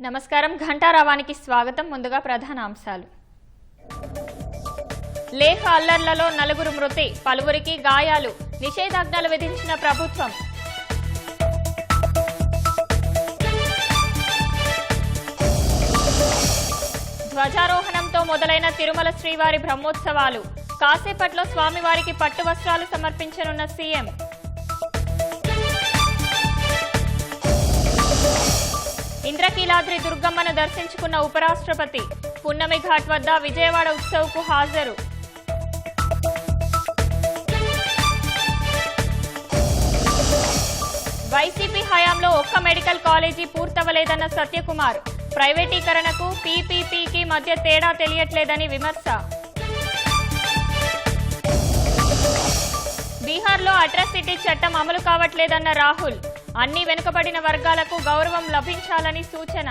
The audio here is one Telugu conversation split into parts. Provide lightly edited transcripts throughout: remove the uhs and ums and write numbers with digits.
నమస్కారం ఘంటారావానికి స్వాగతం. ముందుగా ప్రధాన అంశాలు. లేహ్ అల్లర్లలో 4 మృతి, పలువురికి గాయాలు, నిషేధాజ్ఞలు విధించిన ప్రభుత్వం. ధ్వజారోహణంతో మొదలైన తిరుమల శ్రీవారి బ్రహ్మోత్సవాలు. కాసేపట్లో స్వామివారికి పట్టు వస్త్రాలు సమర్పించనున్న సీఎం. ఇంద్రకీలాద్రి దుర్గమ్మను దర్శించుకున్న ఉపరాష్ట్రపతి. పున్నమి ఘాట్ వద్ద విజయవాడ ఉత్సవ్కు హాజరు. వైసీపీ హయాంలో ఒక్క మెడికల్ కాలేజీ పూర్తవలేదన్న సత్యకుమార్. ప్రైవేటీకరణకు పీపీపీకి మధ్య తేడా తెలియట్లేదని విమర్శ. బీహార్లో అట్రాసిటీ చట్టం అమలు కావట్లేదన్న రాహుల్. అన్ని వెనుకబడిన వర్గాలకు గౌరవం లభించాలని సూచన.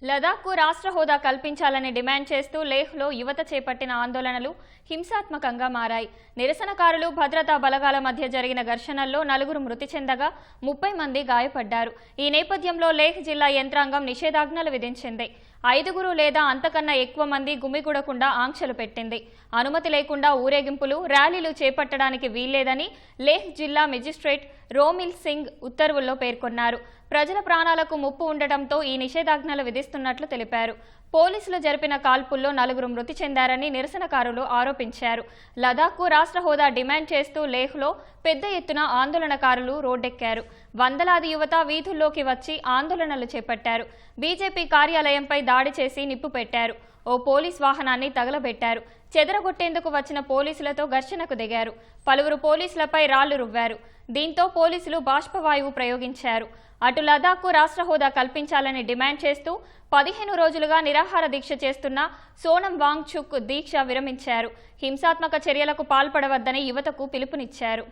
లదాఖ్కు రాష్ట్ర హోదా కల్పించాలని డిమాండ్ చేస్తూ లేహ్లో యువత చేపట్టిన ఆందోళనలు హింసాత్మకంగా మారాయి. నిరసనకారులు భద్రతా బలగాల మధ్య జరిగిన ఘర్షణల్లో 4 మృతి చెందగా 30 మంది గాయపడ్డారు. ఈ నేపథ్యంలో లేహ్ జిల్లా యంత్రాంగం నిషేధాజ్ఞలు విధించింది. 5 లేదా అంతకన్నా ఎక్కువ మంది గుమిగూడకుండా ఆంక్షలు పెట్టింది. అనుమతి లేకుండా ఊరేగింపులు, ర్యాలీలు చేపట్టడానికి వీల్లేదని లేహ్ జిల్లా మెజిస్ట్రేట్ రోమిల్ సింగ్ ఉత్తర్వుల్లో పేర్కొన్నారు. ప్రజల ప్రాణాలకు ముప్పు ఉండటంతో ఈ నిషేధాజ్ఞలు విధిస్తున్నట్లు తెలిపారు. పోలీసులు జరిపిన కాల్పుల్లో 4 మృతి చెందారని నిరసనకారులు ఆరోపించారు. లదాఖ్కు రాష్ట్ర హోదా డిమాండ్ చేస్తూ లేహ్లో పెద్ద ఎత్తున ఆందోళనకారులు రోడ్డెక్కారు. వందలాది యువత వీధుల్లోకి వచ్చి ఆందోళనలు చేపట్టారు. బీజేపీ కార్యాలయంపై దాడి చేసి నిప్పు పెట్టారు. ఓ పోలీస్ వాహనాన్ని తగలబెట్టారు. చెదరగొట్టేందుకు వచ్చిన పోలీసులతో ఘర్షణకు దిగారు. పలువురు పోలీసులపై రాళ్లు రువ్వారు. దీంతో పోలీసులు బాష్పవాయువు ప్రయోగించారు. అటు లదాఖ్కు రాష్ట్ర హోదా కల్పించాలని డిమాండ్ చేస్తూ 15 రోజులుగా నిరాహార దీక్ష చేస్తున్న సోనం వాంగ్చుక్ దీక్ష విరమించారు. హింసాత్మక చర్యలకు పాల్పడవద్దని యువతకు పిలుపునిచ్చారు.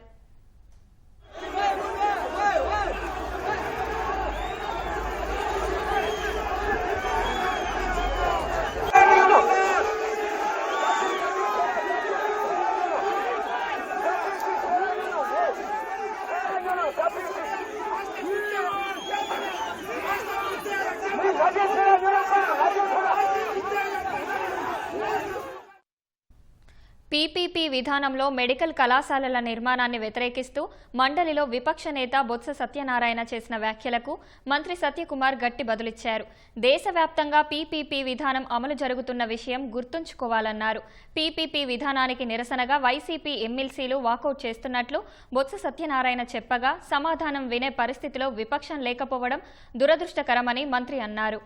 పీపీపీ విధానంలో మెడికల్ కళాశాలల నిర్మాణాన్ని వ్యతిరేకిస్తూ మండలిలో విపక్ష నేత బొత్స సత్యనారాయణ చేసిన వ్యాఖ్యలకు మంత్రి సత్యకుమార్ గట్టి బదులిచ్చారు. దేశవ్యాప్తంగా పీపీపీ విధానం అమలు జరుగుతున్న విషయం గుర్తుంచుకోవాలన్నారు. పీపీపీ విధానానికి నిరసనగా వైసీపీ ఎమ్మెల్సీలు వాకౌట్ చేస్తున్నట్లు బొత్స సత్యనారాయణ చెప్పగా సమాధానం వినే పరిస్థితిలో విపక్షం లేకపోవడం దురదృష్టకరమని మంత్రి అన్నారు.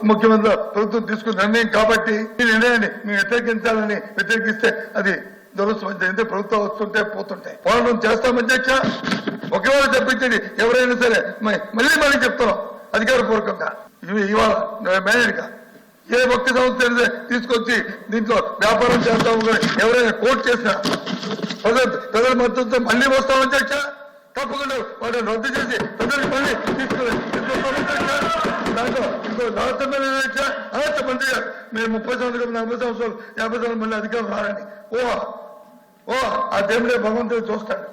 ముఖ్యమంత్రి ప్రభుత్వం తీసుకున్న నిర్ణయం కాబట్టి ఈ నిర్ణయాన్ని మేము వ్యతిరేకిస్తే అది దురదృష్టం. ప్రభుత్వం వస్తుంటే పోతుంటాయి. పోరాటం చేస్తాం అధ్యక్ష. ఒకవేళ తప్పించేది ఎవరైనా సరే మళ్ళీ చెప్తున్నాం అధికారపూర్వకంగా ఇవాళ మేనేజ్గా ఏ భక్తి సంస్థ తీసుకొచ్చి దీంట్లో వ్యాపారం చేస్తాము కానీ ఎవరైనా కోర్టు చేసినా ప్రజల మద్దతుతో మళ్ళీ వస్తాం అధ్యక్ష. తప్పకుండా వాటిని రద్దు చేసి ప్రజలకు మళ్ళీ తీసుకుని దాంట్లో ఇంకో రాష్ట్ర మంత్రి గారు మీరు 30 సంవత్సరాలు 40 సంవత్సరాలు 50 సంవత్సరాలు మళ్ళీ అధికారం రారని ఓ ఆ దేవుడే భగవంతుడు చూస్తాడు.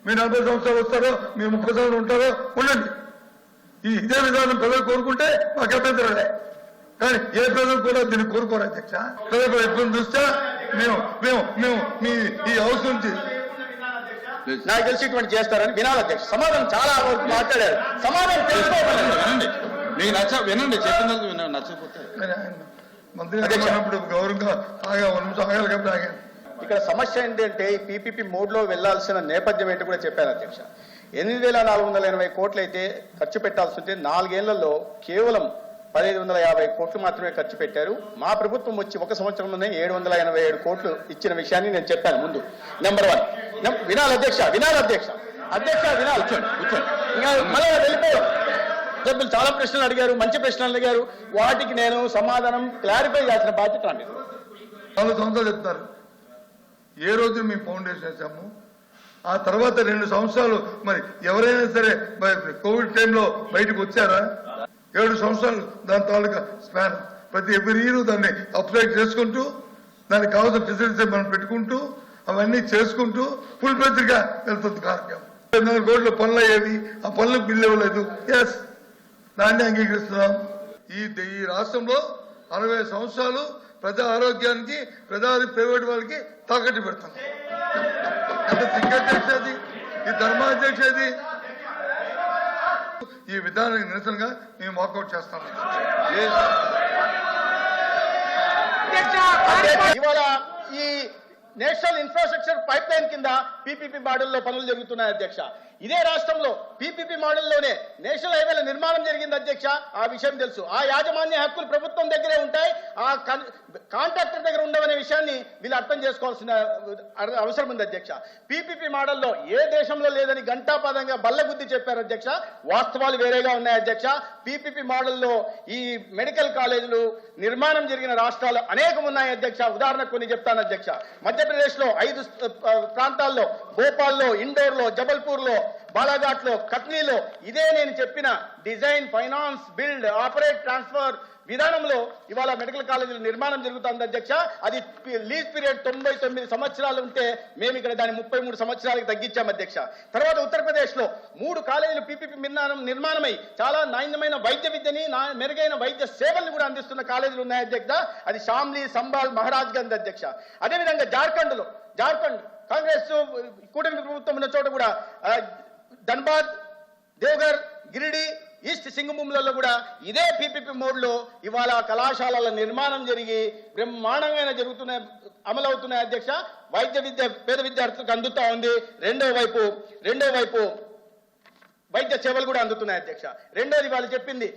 మీరు 40 సంవత్సరాలు వస్తారో మీరు 30 సంవత్సరాలు ఉంటారో ఉండండి. ఇదే విధానం ప్రజలు కోరుకుంటే మాకు అభ్యంతరాలే. కానీ ఏ ప్రజలు కూడా దీన్ని కోరుకోరు అధ్యక్ష. ప్రజలు ఎప్పుడు చూస్తే మేము మీ ఈ హౌస్ నుంచి నాకు తెలిసి ఇటువంటి చేస్తారని వినాలి అధ్యక్ష. సమాధానం చాలా వరకు మాట్లాడారు. సమాధానం తెలుసుకోవాలండి. మీకు వినండి, చెప్పినందుకు నచ్చకపోతే మంత్రి అన్నప్పుడు గౌరవంగా ఆగాలి కాబట్టి ఆగాను. ఇక్కడ సమస్య ఏంటంటే ఈ పీపీపీ మోడ్ లో వెళ్లాల్సిన నేపథ్యం ఏంటి కూడా చెప్పాను అధ్యక్ష. 8,480 కోట్లు అయితే ఖర్చు పెట్టాల్సి ఉంటే 4 ఏళ్లలో కేవలం 1,550 కోట్లు మాత్రమే ఖర్చు పెట్టారు. మా ప్రభుత్వం వచ్చి 1 సంవత్సరంలోనే 787 కోట్లు ఇచ్చిన విషయాన్ని నేను చెప్పాను ముందు. నెంబర్ 1 వినాలి అధ్యక్ష. వినాలి. ఇంకా మళ్ళీ వెళ్ళిపోయాం. సభ్యులు చాలా ప్రశ్నలు అడిగారు, మంచి ప్రశ్నలు అడిగారు. వాటికి నేను సమాధానం క్లారిఫై చేసిన బాధ్యత అండి. 4 సంవత్సరాలు చెప్తారు. ఏ రోజు మేము ఫౌండేషన్ వేసాము. ఆ తర్వాత 2 సంవత్సరాలు మరి ఎవరైనా సరే కోవిడ్ టైంలో బయటకు వచ్చారా? 7 సంవత్సరాలు దాని తాలూకా స్పాన్ ప్రతి ఎవ్రీ ఇయర్ దాన్ని అప్లై చేసుకుంటూ దానికి కావాల్సిన ఫెసిలిటీస్ మనం పెట్టుకుంటూ అవన్నీ చేసుకుంటూ ఫుల్ ఫ్లెడ్జ్డ్ గా వెళ్తుంది కార్యక్రమం. 200 కోట్ల పనులు అయ్యేవి, ఆ పనులకు బిల్లు ఇవ్వలేదు. ఎస్, దాన్ని అంగీకరిస్తున్నాం. ఈ రాష్ట్రంలో 60 సంవత్సరాలు ప్రజా ఆరోగ్యానికి ప్రైవేట్ వాళ్ళకి తాకట్టు పెడతాం. ఎంత సిగ్గాధ్యక్ష అది, ఈ ధర్మాధ్యక్ష అది. ఈ విధానానికి నిరసనగా మేము వాకౌట్ చేస్తాం. ఇవాళ ఈ నేషనల్ ఇన్ఫ్రాస్ట్రక్చర్ పైప్ లైన్ కింద పీపీపీ మోడల్లో పనులు జరుగుతున్నాయి అధ్యక్ష. ఇదే రాష్ట్రంలో పీపీపీ మోడల్లోనే నేషనల్ హైవేల నిర్మాణం జరిగింది అధ్యక్ష. ఆ విషయం తెలుసు. ఆ యాజమాన్య హక్కులు ప్రభుత్వం దగ్గరే ఉంటాయి, ఆ కాంట్రాక్టర్ దగ్గర ఉండవనే విషయాన్ని వీళ్ళు అర్థం చేసుకోవాల్సిన అవసరం ఉంది అధ్యక్ష. పీపీపీ మోడల్లో ఏ దేశంలో లేదని ఘంటాపదంగా బల్లగుద్ది చెప్పారు అధ్యక్ష. వాస్తవాలు వేరేగా ఉన్నాయి అధ్యక్ష. పీపీపీ మోడల్లో ఈ మెడికల్ కాలేజీలు నిర్మాణం జరిగిన రాష్ట్రాలు అనేకం ఉన్నాయి అధ్యక్ష. ఉదాహరణకు కొన్ని చెప్తాను అధ్యక్ష. మధ్యప్రదేశ్ లో 5 ప్రాంతాల్లో, భోపాల్లో, ఇండోర్ లో, జబల్పూర్ లో, బాలాఘాట్ లో, కట్నీలో ఇదే నేను చెప్పిన design, finance, build, operate, transfer విధానంలో ఇవాళ మెడికల్ కాలేజీల నిర్మాణం జరుగుతుంది అధ్యక్ష. అది లీజ్ పీరియడ్ 99 సంవత్సరాలు ఉంటే మేము ఇక్కడ దాన్ని 33 సంవత్సరాలకు తగ్గించాం అధ్యక్ష. తర్వాత ఉత్తరప్రదేశ్ లో 3 కాలేజీలు పీపీపీ నిర్మాణమై చాలా నాణ్యమైన వైద్య విద్యని, మెరుగైన వైద్య సేవల్ని కూడా అందిస్తున్న కాలేజీలు ఉన్నాయి అధ్యక్ష. అది షామ్లీ, సంబాల్, మహారాజ్గంజ్ అధ్యక్ష. అదేవిధంగా జార్ఖండ్ కాంగ్రెస్ కూటమి ప్రభుత్వం ఉన్న చోట కూడా ధన్బాద్, దేవగర్, గిరిడి, ఈస్ట్ సింగభూములలో కూడా ఇదే పీపీపీ మోడ్ లో ఇవాళ కళాశాలల నిర్మాణం జరిగి బ్రహ్మాండంగా అమలవుతున్నాయి అధ్యక్ష. వైద్య విద్య పేద విద్యార్థులకు అందుతా ఉంది. రెండో వైపు వైద్య సేవలు కూడా అందుతున్నాయి అధ్యక్ష. రెండోది వాళ్ళు చెప్పింది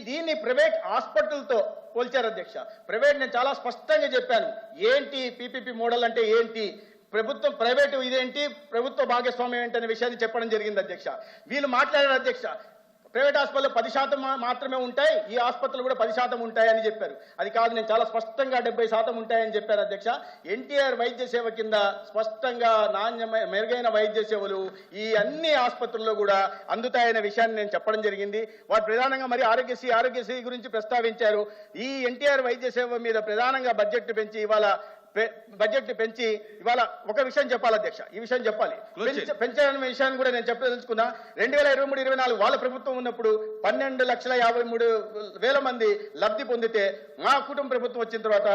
దీన్ని ప్రైవేట్ హాస్పిటల్తో పోల్చారు అధ్యక్ష. ప్రైవేట్ నేను చాలా స్పష్టంగా చెప్పాను. ఏంటి పీపీపీ మోడల్ అంటే ఏంటి, ప్రభుత్వం ప్రైవేటు ఇదేంటి, ప్రభుత్వ భాగస్వామ్యం ఏంటనే విషయాన్ని చెప్పడం జరిగింది అధ్యక్ష. వీళ్ళు మాట్లాడారు అధ్యక్ష. ప్రైవేట్ హాస్పిటల్లో 10% మాత్రమే ఉంటాయి, ఈ ఆసుపత్రులు కూడా 10% ఉంటాయని చెప్పారు. అది కాదు, నేను చాలా స్పష్టంగా 70% ఉంటాయని చెప్పారు అధ్యక్ష. ఎన్టీఆర్ వైద్య సేవ కింద స్పష్టంగా మెరుగైన వైద్య సేవలు ఈ అన్ని ఆసుపత్రుల్లో కూడా అందుతాయనే విషయాన్ని నేను చెప్పడం జరిగింది. వారు ప్రధానంగా మరి ఆరోగ్యశ్రీ గురించి ప్రస్తావించారు. ఈ ఎన్టీఆర్ వైద్య సేవ మీద ప్రధానంగా బడ్జెట్ పెంచి ఇవాళ ఒక విషయం చెప్పాలి అధ్యక్ష. ఈ విషయం చెప్పాలి, పెంచాలనే విషయాన్ని కూడా నేను చెప్పదలుచుకున్నా. 2023-24 వాళ్ళ ప్రభుత్వం ఉన్నప్పుడు 12,53,000 మంది లబ్ధి పొందితే, మా కుటుంబ ప్రభుత్వం వచ్చిన తర్వాత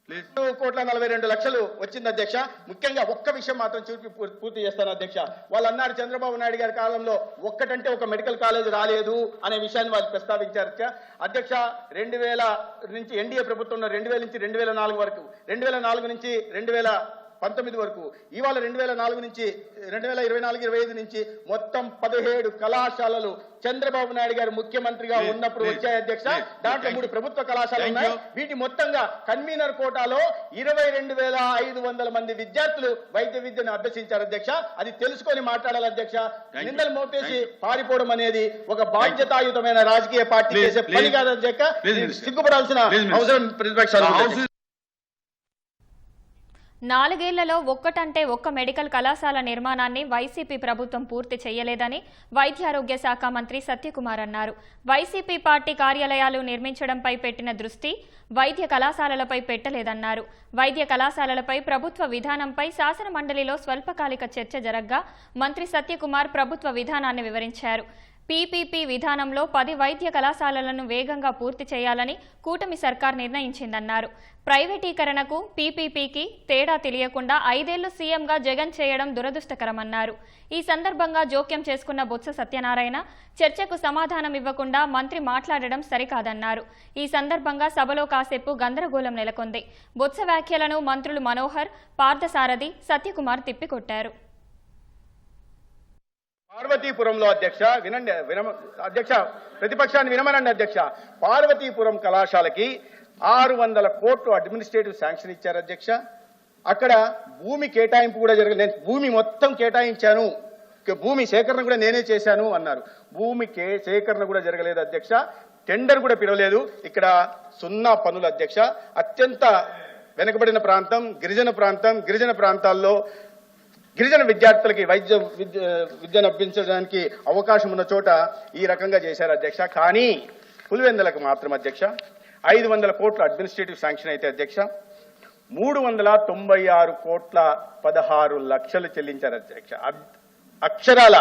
2,42,00,000 వచ్చింది అధ్యక్ష. ముఖ్యంగా ఒక్క విషయం మాత్రం చూపి పూర్తి చేస్తాను అధ్యక్ష. వాళ్ళు అన్నారు చంద్రబాబు నాయుడు గారి కాలంలో ఒక్కటంటే ఒక మెడికల్ కాలేజ్ రాలేదు అనే విషయాన్ని వాళ్ళు ప్రస్తావించారు అధ్యక్ష. 2000 నుంచి ఎన్డీఏ ప్రభుత్వంలో 2000 నుంచి 2004 వరకు, 2004 నుంచి 2019 వరకు, ఇవాళ 2004 నుంచి 2024-25 నుంచి మొత్తం 17 కళాశాలలు చంద్రబాబు నాయుడు గారు ముఖ్యమంత్రిగా ఉన్నప్పుడు వచ్చాయి అధ్యక్ష. దాంట్లో 3 ప్రభుత్వ కళాశాలలు ఉన్నాయి. వీటి మొత్తంగా కన్వీనర్ కోటాలో 22,500 మంది విద్యార్థులు వైద్య విద్యను అభ్యసించారు అధ్యక్ష. అది తెలుసుకొని మాట్లాడాలి అధ్యక్ష. నిందలు మోపేసి పారిపోవడం అనేది ఒక బాధ్యతాయుతమైన రాజకీయ పార్టీ చేసే పని కాదు అధ్యక్ష. సిగ్గుపడాల్సిన అవసరం ప్రతిపక్షాలు. 4 ఏళ్లలో ఒక్కటంటే ఒక్క మెడికల్ కళాశాల నిర్మాణాన్ని వైసీపీ ప్రభుత్వం పూర్తి చేయలేదని వైద్యారోగ్య శాఖ మంత్రి సత్యకుమార్ అన్నారు. వైసీపీ పార్టీ కార్యాలయాలు నిర్మించడంపై పెట్టిన దృష్టి వైద్య కళాశాలలపై పెట్టలేదన్నారు. వైద్య కళాశాలలపై ప్రభుత్వ విధానంపై శాసన మండలిలో స్వల్పకాలిక చర్చ జరగ్గా మంత్రి సత్యకుమార్ ప్రభుత్వ విధానాన్ని వివరించారు. పీపీపీ విధానంలో 10 వైద్య కళాశాలలను వేగంగా పూర్తి చేయాలని కూటమి సర్కార్ నిర్ణయించిందన్నారు. ప్రైవేటీకరణకు పీపీపీకి తేడా తెలియకుండా 5 ఏళ్లు సీఎంగా జగన్ చేయడం దురదృష్టకరమన్నారు. ఈ సందర్భంగా జోక్యం చేసుకున్న బొత్స సత్యనారాయణ చర్చకు సమాధానం ఇవ్వకుండా మంత్రి మాట్లాడడం సరికాదన్నారు. ఈ సందర్భంగా సభలో కాసేపు గందరగోళం నెలకొంది. బొత్స వ్యాఖ్యలను మంత్రులు మనోహర్, పార్థసారథి, సత్యకుమార్ తిప్పికొట్టారు. పార్వతీపురంలో అధ్యక్ష ప్రతిపక్షాన్ని వినమనండి అధ్యక్ష. పార్వతీపురం కళాశాలకి 600 కోట్లు అడ్మినిస్ట్రేటివ్ శాంక్షన్ ఇచ్చారు అధ్యక్ష. అక్కడ భూమి కేటాయింపు కూడా జరగలేదు. నేను భూమి మొత్తం కేటాయించాను, భూమి సేకరణ కూడా నేనే చేశాను అన్నారు. భూమి సేకరణ కూడా జరగలేదు అధ్యక్ష. టెండర్ కూడా పిలవలేదు. ఇక్కడ 0 పనులు అధ్యక్ష. అత్యంత వెనుకబడిన ప్రాంతం, గిరిజన ప్రాంతాల్లో గిరిజన విద్యార్థులకి విద్యను అభ్యసించడానికి అవకాశం ఉన్న చోట ఈ రకంగా చేశారు అధ్యక్ష. కానీ పులివెందులకు మాత్రం అధ్యక్ష 500 కోట్ల అడ్మినిస్ట్రేటివ్ శాంక్షన్ అయితే అధ్యక్ష 396 కోట్ల 16 లక్షలు చెల్లించారు అధ్యక్ష. అక్షరాల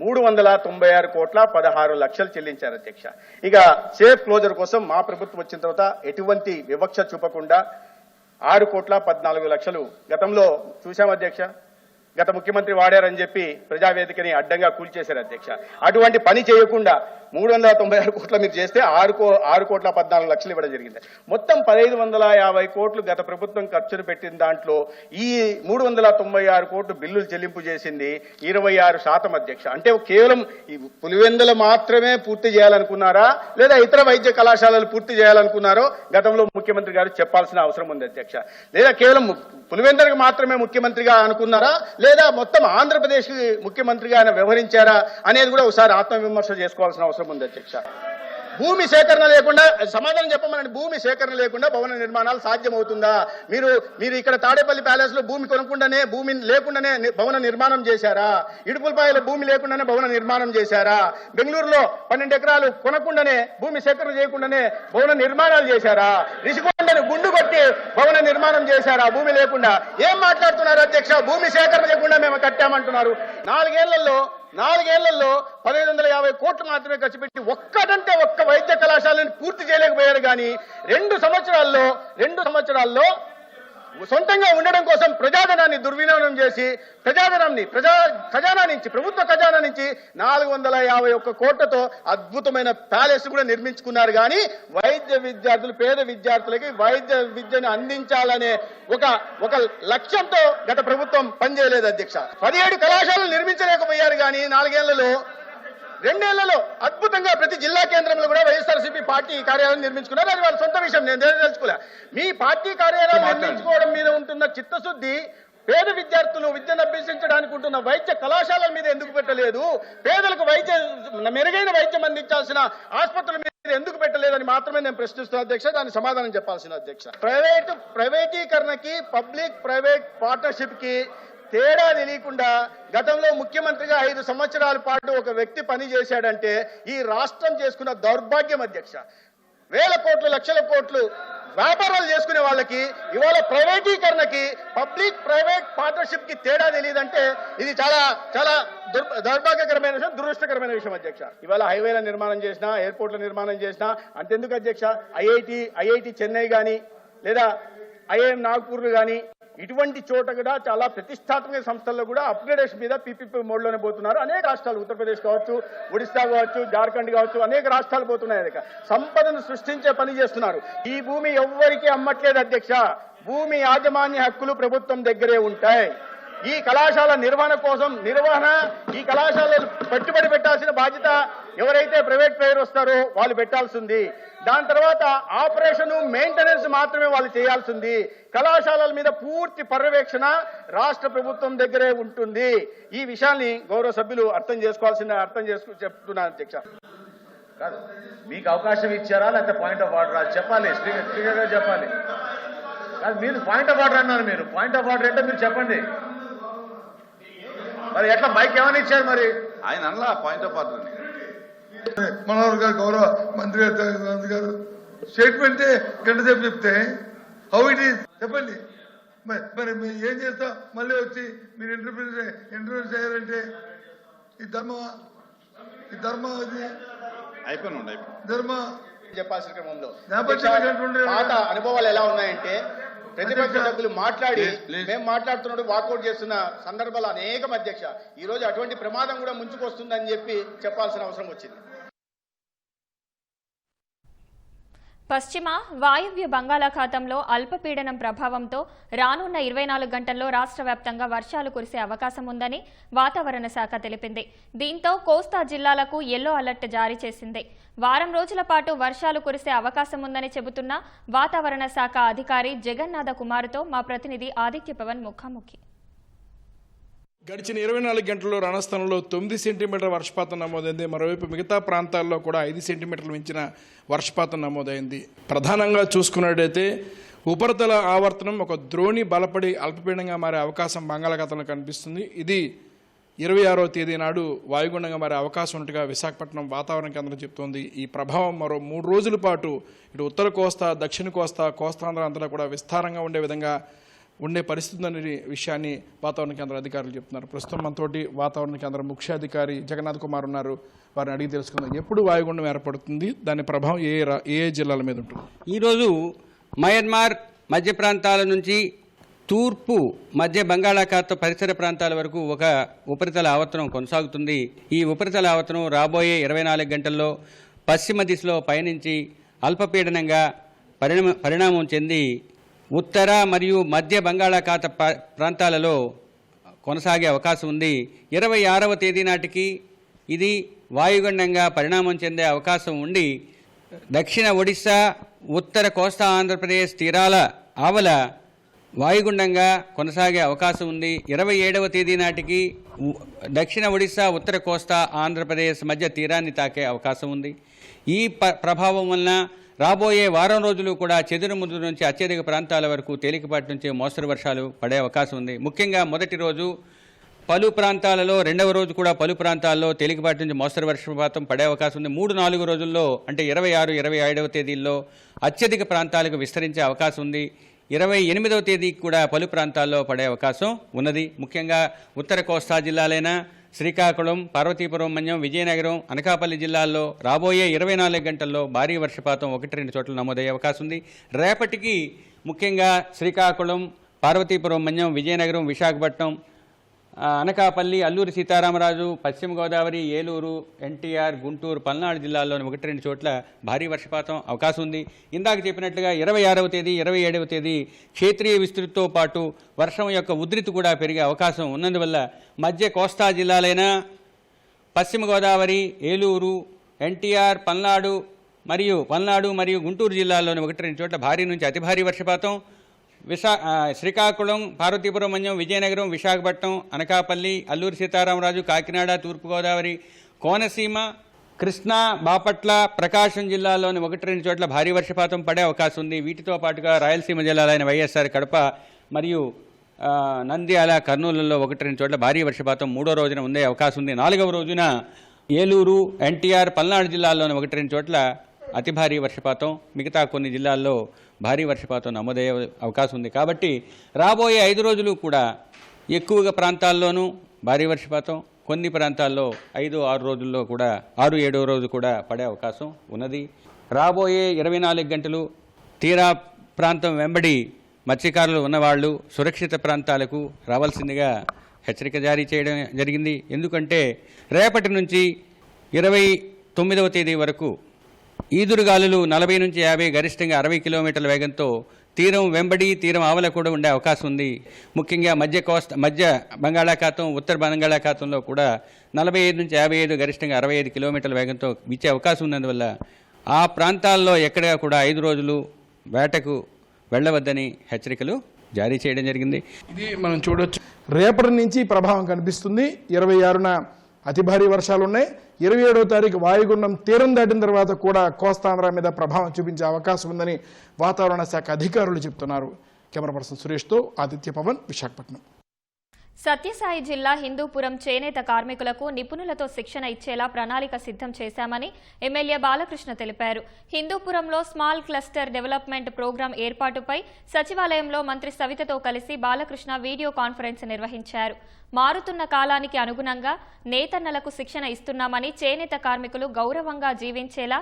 396 కోట్ల 16 లక్షలు చెల్లించారు అధ్యక్ష. ఇక సేఫ్ క్లోజర్ కోసం మా ప్రభుత్వం వచ్చిన తర్వాత ఎటువంటి వివక్ష చూపకుండా 6 కోట్ల 14 లక్షలు గతంలో చూశాం అధ్యక్ష. గత ముఖ్యమంత్రి వాడారని చెప్పి ప్రజావేదికని అడ్డంగా కూల్చేశారు అధ్యక్ష. అటువంటి పని చేయకుండా 396 కోట్ల మీరు చేస్తే 6 కోట్ల 14 లక్షలు ఇవ్వడం జరిగింది. మొత్తం 1550 కోట్లు గత ప్రభుత్వం ఖర్చును పెట్టిన దాంట్లో ఈ 396 కోట్లు బిల్లులు చెల్లింపు చేసింది 26% అధ్యక్ష. అంటే కేవలం ఈ పులివెందులు మాత్రమే పూర్తి చేయాలనుకున్నారా లేదా ఇతర వైద్య కళాశాలలు పూర్తి చేయాలనుకున్నారో గతంలో ముఖ్యమంత్రి గారు చెప్పాల్సిన అవసరం ఉంది అధ్యక్ష. లేదా కేవలం పులివెందులకు మాత్రమే ముఖ్యమంత్రిగా అనుకున్నారా లేదా మొత్తం ఆంధ్రప్రదేశ్ ముఖ్యమంత్రిగా ఆయన వ్యవహరించారా అనేది కూడా ఒకసారి ఆత్మవిమర్శ చేసుకోవాల్సిన అవసరం ఉంది అధ్యక్ష. భూమి సేకరణ లేకుండా సమాధానం చెప్పమనండి. భూమి సేకరణ లేకుండా భవన నిర్మాణాలు సాధ్యమవుతుందా? మీరు ఇక్కడ తాడేపల్లి ప్యాలెస్ లో భూమి కొనకుండానే భూమి లేకుండానే భవన నిర్మాణం చేశారా? ఇడుపులపాయల భూమి లేకుండానే భవన నిర్మాణం చేశారా? బెంగళూరులో 12 ఎకరాలు కొనకుండానే భూమి సేకరణ చేయకుండానే భవన నిర్మాణాలు చేశారా? రిషికొండను గుండు కొట్టి భవన నిర్మాణం చేశారా భూమి లేకుండా? ఏం మాట్లాడుతున్నారు అధ్యక్ష? భూమి సేకరణ చేయకుండా మేము కట్టామంటున్నారు. 4 ఏళ్లలో 1550 కోట్లు మాత్రమే ఖర్చు పెట్టి ఒక్కటంటే ఒక్క వైద్య కళాశాలను పూర్తి చేయలేకపోయారు. కానీ 2 సంవత్సరాల్లో సొంతంగా ఉండడం కోసం ప్రజాధనాన్ని దుర్వినియోగం చేసి ప్రభుత్వ ఖజానా నుంచి 451 కోట్లతో అద్భుతమైన ప్యాలెస్ కూడా నిర్మించుకున్నారు. కానీ పేద విద్యార్థులకి వైద్య విద్యను అందించాలనే ఒక లక్ష్యంతో గత ప్రభుత్వం పనిచేయలేదు అధ్యక్ష. 17 కళాశాలలు నిర్మించలేకపోయారు. కానీ 4 ఏళ్లలో 2 ఏళ్లలో అద్భుతంగా ప్రతి జిల్లా కేంద్రంలో కూడా వైఎస్ఆర్సీపీ పార్టీ కార్యాలయం నిర్మించుకున్నారు. అది వాళ్ళ సొంత విషయం, నేను తెలుసుకోలే. మీ పార్టీ కార్యాలయం నిర్మించుకోవడం మీద ఉంటున్న చిత్తశుద్ధి పేద విద్యార్థులు విద్యను అభ్యసించడానికి ఉంటున్న వైద్య కళాశాలల మీద ఎందుకు పెట్టలేదు? పేదలకు మెరుగైన వైద్యం అందించాల్సిన ఆసుపత్రుల మీద ఎందుకు పెట్టలేదని మాత్రమే నేను ప్రశ్నిస్తున్నా అధ్యక్ష. దానికి సమాధానం చెప్పాల్సిన అధ్యక్ష. ప్రైవేటీకరణకి పబ్లిక్ ప్రైవేట్ పార్ట్నర్షిప్ కి తేడా తెలియకుండా గతంలో ముఖ్యమంత్రిగా 5 సంవత్సరాల పాటు ఒక వ్యక్తి పని చేశాడంటే ఈ రాష్ట్రం చేసుకున్న దౌర్భాగ్యం అధ్యక్ష. వేల కోట్లు లక్షల కోట్లు వ్యాపారాలు చేసుకునే వాళ్ళకి ఇవాళ ప్రైవేటీకరణకి పబ్లిక్ ప్రైవేట్ పార్ట్నర్షిప్ కి తేడా తెలియదంటే ఇది చాలా చాలా దౌర్భాగ్యకరమైన విషయం, దురదృష్టకరమైన విషయం అధ్యక్ష. ఇవాళ హైవేల నిర్మాణం చేసినా ఎయిర్పోర్ట్ల నిర్మాణం చేసినా అంతెందుకు అధ్యక్ష, ఐఐటి చెన్నై కానీ లేదా ఐఐఎం నాగ్పూర్ కానీ ఇటువంటి చోట కూడా చాలా ప్రతిష్టాత్మక సంస్థల్లో కూడా అప్గ్రేడేషన్ మీద పీపీపీ మోడ్లోనే పోతున్నారు. అనేక రాష్ట్రాలు, ఉత్తరప్రదేశ్ కావచ్చు, ఒడిశా కావచ్చు, జార్ఖండ్ కావచ్చు, అనేక రాష్ట్రాలు పోతున్నాయి. సంపదను సృష్టించే పని చేస్తున్నారు. ఈ భూమి ఎవ్వరికీ అమ్మట్లేదు అధ్యక్ష. భూమి యాజమాన్య హక్కులు ప్రభుత్వం దగ్గరే ఉంటాయి. ఈ కళాశాల నిర్వహణ ఈ కళాశాలలు పెట్టుబడి పెట్టాల్సిన బాధ్యత ఎవరైతే ప్రైవేట్ ప్లేయర్ వస్తారో వాళ్ళు పెట్టాల్సింది. దాని తర్వాత ఆపరేషన్ మెయింటెనెన్స్ మాత్రమే వాళ్ళు చేయాల్సింది. కళాశాలల మీద పూర్తి పర్యవేక్షణ రాష్ట్ర ప్రభుత్వం దగ్గరే ఉంటుంది. ఈ విషయాన్ని గౌరవ సభ్యులు అర్థం చెప్తున్నాను అధ్యక్ష. కాదు, మీకు అవకాశం ఇచ్చారా లేకపోతే పాయింట్ ఆఫ్ ఆర్డర్ చెప్పాలి, స్పీకర్ గారు చెప్పాలి. కాదు, మీరు పాయింట్ ఆఫ్ ఆర్డర్ అన్నారు. మీరు పాయింట్ ఆఫ్ ఆర్డర్ ఏంటో మీరు చెప్పండి. మరి ఎట్లా మైక్ ఏమని ఇచ్చారు? మరి ఆయన అలా పాయింట్ ఆఫ్ ఆర్డర్ మనోహర్ గారు, గౌరవ మంత్రి గారు స్టేట్మెంటే గంట సేపు చెప్తే హౌ ఇట్ ఈస్ చెప్పండి. మరి మీరు ఏం చేస్తా మళ్ళీ వచ్చి మీరు ఇంటర్వ్యూ చేయాలంటే ఈ ధర్మ అది అయిపోయింది. ధర్మ చెప్పాల్సిన క్రమంలో పాత అనుభవాలు ఎలా ఉన్నాయంటే ప్రతిపక్ష సభ్యులు మాట్లాడి మేము మాట్లాడుతున్నట్టు వాకౌట్ చేస్తున్న సందర్భాలు అనేకం అధ్యక్ష. ఈ రోజు అటువంటి ప్రమాదం కూడా ముంచుకొస్తుందని చెప్పి చెప్పాల్సిన అవసరం వచ్చింది. పశ్చిమ వాయువ్య బంగాళాఖాతంలో అల్పపీడనం ప్రభావంతో రానున్న 24 గంటల్లో రాష్ట్ర వ్యాప్తంగా వర్షాలు కురిసే అవకాశం ఉందని వాతావరణ శాఖ తెలిపింది. దీంతో కోస్తా జిల్లాలకు యెల్లో అలర్ట్ జారీ చేసింది. వారం రోజుల పాటు వర్షాలు కురిసే అవకాశం ఉందని చెబుతున్న వాతావరణ శాఖ అధికారి జగన్నాథ కుమార్తో మా ప్రతినిధి ఆదిత్య పవన్ ముఖాముఖి. గడిచిన 24 గంటల్లో రణస్థలంలో 9 సెంటీమీటర్ల వర్షపాతం నమోదైంది. మరోవైపు మిగతా ప్రాంతాల్లో కూడా 5 సెంటీమీటర్లు మించిన వర్షపాతం నమోదైంది. ప్రధానంగా చూసుకున్నట్టయితే ఉపరితల ఆవర్తనం ఒక ద్రోణి బలపడి అల్పపీడనంగా మారే అవకాశం బంగాళాఖాతంలో కనిపిస్తుంది. ఇది 26వ తేదీ నాడు వాయుగుండంగా మారే అవకాశం ఉన్నట్టుగా విశాఖపట్నం వాతావరణ కేంద్రం చెప్తోంది. ఈ ప్రభావం మరో 3 రోజుల పాటు ఇటు ఉత్తర కోస్తా, దక్షిణ కోస్తా, కోస్తాంధ్ర అంతటా కూడా విస్తారంగా ఉండే విధంగా ఉండే పరిస్థితి అనే విషయాన్ని వాతావరణ కేంద్ర అధికారులు చెప్తున్నారు. ప్రస్తుతం మనతోటి వాతావరణ కేంద్రం ముఖ్యాధికారి జగన్నాథ్ కుమార్ ఉన్నారు. వారిని అడిగి తెలుసుకుందాం. ఎప్పుడు వాయుగుండం ఏర్పడుతుంది, దాని ప్రభావం ఏ జిల్లాల మీద ఉంటుంది? ఈరోజు మయన్మార్ మధ్య ప్రాంతాల నుంచి తూర్పు మధ్య బంగాళాఖాత పరిసర ప్రాంతాల వరకు ఒక ఉపరితల ఆవర్తనం కొనసాగుతుంది. ఈ ఉపరితల ఆవర్తనం రాబోయే 24 గంటల్లో పశ్చిమ దిశలో పయనించి అల్పపీడనంగా పరిణామం చెంది ఉత్తర మరియు మధ్య బంగాళాఖాత ప్రాంతాలలో కొనసాగే అవకాశం ఉంది. 26వ తేదీ నాటికి ఇది వాయుగుండంగా పరిణామం చెందే అవకాశం ఉండి దక్షిణ ఒడిశా, ఉత్తర కోస్తా ఆంధ్రప్రదేశ్ తీరాల ఆవల వాయుగుండంగా కొనసాగే అవకాశం ఉంది. 27వ తేదీ నాటికి దక్షిణ ఒడిశా, ఉత్తర కోస్తా ఆంధ్రప్రదేశ్ మధ్య తీరాన్ని తాకే అవకాశం ఉంది. ఈ ప్రభావం వలన రాబోయే వారం రోజులు కూడా చెదురుముదురు నుంచి అత్యధిక ప్రాంతాల వరకు తేలికపాటి నుంచి మోస్తరు వర్షాలు పడే అవకాశం ఉంది. ముఖ్యంగా మొదటి రోజు పలు ప్రాంతాలలో, రెండవ రోజు కూడా పలు ప్రాంతాల్లో తేలికపాటి నుంచి మోస్తరు వర్షపాతం పడే అవకాశం ఉంది. 3-4 రోజుల్లో అంటే 26, 27వ తేదీల్లో అత్యధిక ప్రాంతాలకు విస్తరించే అవకాశం ఉంది. 28వ తేదీకి కూడా పలు ప్రాంతాల్లో పడే అవకాశం ఉన్నది. ముఖ్యంగా ఉత్తర కోస్తా జిల్లాలైన శ్రీకాకుళం, పార్వతీపురం మన్యం, విజయనగరం, అనకాపల్లి జిల్లాల్లో రాబోయే 24 గంటల్లో భారీ వర్షపాతం 1-2 చోట్ల నమోదయ్యే అవకాశం ఉంది. రేపటికి ముఖ్యంగా శ్రీకాకుళం, పార్వతీపురం మన్యం, విజయనగరం, విశాఖపట్నం, అనకాపల్లి, అల్లూరి సీతారామరాజు, పశ్చిమ గోదావరి, ఏలూరు, ఎన్టీఆర్, గుంటూరు, పల్నాడు జిల్లాల్లోని 1-2 చోట్ల భారీ వర్షపాతం అవకాశం ఉంది. ఇందాక చెప్పినట్లుగా 26వ తేదీ, 27వ తేదీ క్షేత్రీయ విస్తృతితో పాటు వర్షం యొక్క ఉధృతి కూడా పెరిగే అవకాశం ఉన్నందువల్ల మధ్య కోస్తా జిల్లాలైన పశ్చిమ గోదావరి, ఏలూరు, ఎన్టీఆర్, పల్నాడు మరియు గుంటూరు జిల్లాల్లోని 1-2 చోట్ల భారీ నుంచి అతి భారీ వర్షపాతం, శ్రీకాకుళం, పార్వతీపురం మన్యం, విజయనగరం, విశాఖపట్నం, అనకాపల్లి, అల్లూరి సీతారామరాజు, కాకినాడ, తూర్పుగోదావరి, కోనసీమ, కృష్ణా, బాపట్ల, ప్రకాశం జిల్లాల్లోని 1-2 చోట్ల భారీ వర్షపాతం పడే అవకాశం ఉంది. వీటితో పాటుగా రాయలసీమ జిల్లాలైన వైఎస్ఆర్ కడప మరియు నంద్యాల, కర్నూలులో 1-2 చోట్ల భారీ వర్షపాతం 3వ రోజున ఉండే అవకాశం ఉంది. 4వ రోజున ఏలూరు, ఎన్టీఆర్, పల్నాడు జిల్లాల్లోని 1-2 చోట్ల అతి భారీ వర్షపాతం, మిగతా కొన్ని జిల్లాల్లో భారీ వర్షపాతం నమోదయ్యే అవకాశం ఉంది. కాబట్టి రాబోయే 5 రోజులు కూడా ఎక్కువగా ప్రాంతాల్లోనూ భారీ వర్షపాతం, కొన్ని ప్రాంతాల్లో 5-6 రోజుల్లో కూడా 6-7వ రోజు కూడా పడే అవకాశం ఉన్నది. రాబోయే 24 గంటలు తీరా ప్రాంతం వెంబడి మత్స్యకారులు ఉన్నవాళ్లు సురక్షిత ప్రాంతాలకు రావాల్సిందిగా హెచ్చరిక జారీ చేయడం జరిగింది. ఎందుకంటే రేపటి నుంచి 29వ తేదీ వరకు ఈదురుగాలులు 40 నుంచి 50, గరిష్టంగా 60 కిలోమీటర్ల వేగంతో తీరం వెంబడి, తీరం ఆవల కూడా ఉండే అవకాశం ఉంది. ముఖ్యంగా మధ్య బంగాళాఖాతం, ఉత్తర బంగాళాఖాతంలో కూడా 45 నుంచి 55, గరిష్టంగా 65 కిలోమీటర్ల వేగంతో వీచే అవకాశం ఉన్నందువల్ల ఆ ప్రాంతాల్లో ఎక్కడా కూడా 5 రోజులు వేటకు వెళ్ళవద్దని హెచ్చరికలు జారీ చేయడం జరిగింది. ఇది మనం చూడొచ్చు. రేపటి నుంచి ప్రభావం కనిపిస్తుంది. 26న అతి భారీ వర్షాలు ఉన్నాయి. 27వ తారీఖు వాయుగుండం తీరం దాటిన తర్వాత కూడా కోస్తాంధ్ర మీద ప్రభావం చూపించే అవకాశం ఉందని వాతావరణ శాఖ అధికారులు చెబుతున్నారు. కెమెరా పర్సన్ సురేష్తో ఆదిత్య పవన్, విశాఖపట్నం. సత్యసాయి జిల్లా హిందూపురం చేనేత కార్మికులకు నిపుణులతో శిక్షణ ఇచ్చేలా ప్రణాళిక సిద్ధం చేశామని ఎమ్మెల్యే బాలకృష్ణ తెలిపారు. హిందూపురంలో స్మాల్ క్లస్టర్ డెవలప్మెంట్ ప్రోగ్రాం ఏర్పాటుపై సచివాలయంలో మంత్రి సవితతో కలిసి బాలకృష్ణ వీడియో కాన్ఫరెన్స్ నిర్వహించారు. మారుతున్న కాలానికి అనుగుణంగా నేతన్నలకు శిక్షణ ఇస్తున్నామని, చేనేత కార్మికులు గౌరవంగా జీవించేలా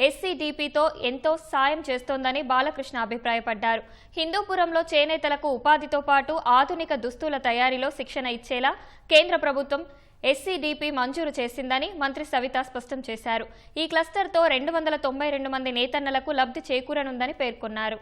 ఎస్సీడీపీతో ఎంతో సాయం చేస్తోందని బాలకృష్ణ అభిప్రాయపడ్డారు. హిందూపురంలో చేనేతలకు ఉపాధితో పాటు ఆధునిక దుస్తుల తయారీలో శిక్షణ ఇచ్చేలా కేంద్ర ప్రభుత్వం ఎస్సీడీపీ మంజూరు చేసిందని మంత్రి సవిత స్పష్టం చేశారు. ఈ క్లస్టర్తో 292 మంది నేతన్నలకు లబ్ధి చేకూరనుందని పేర్కొన్నారు.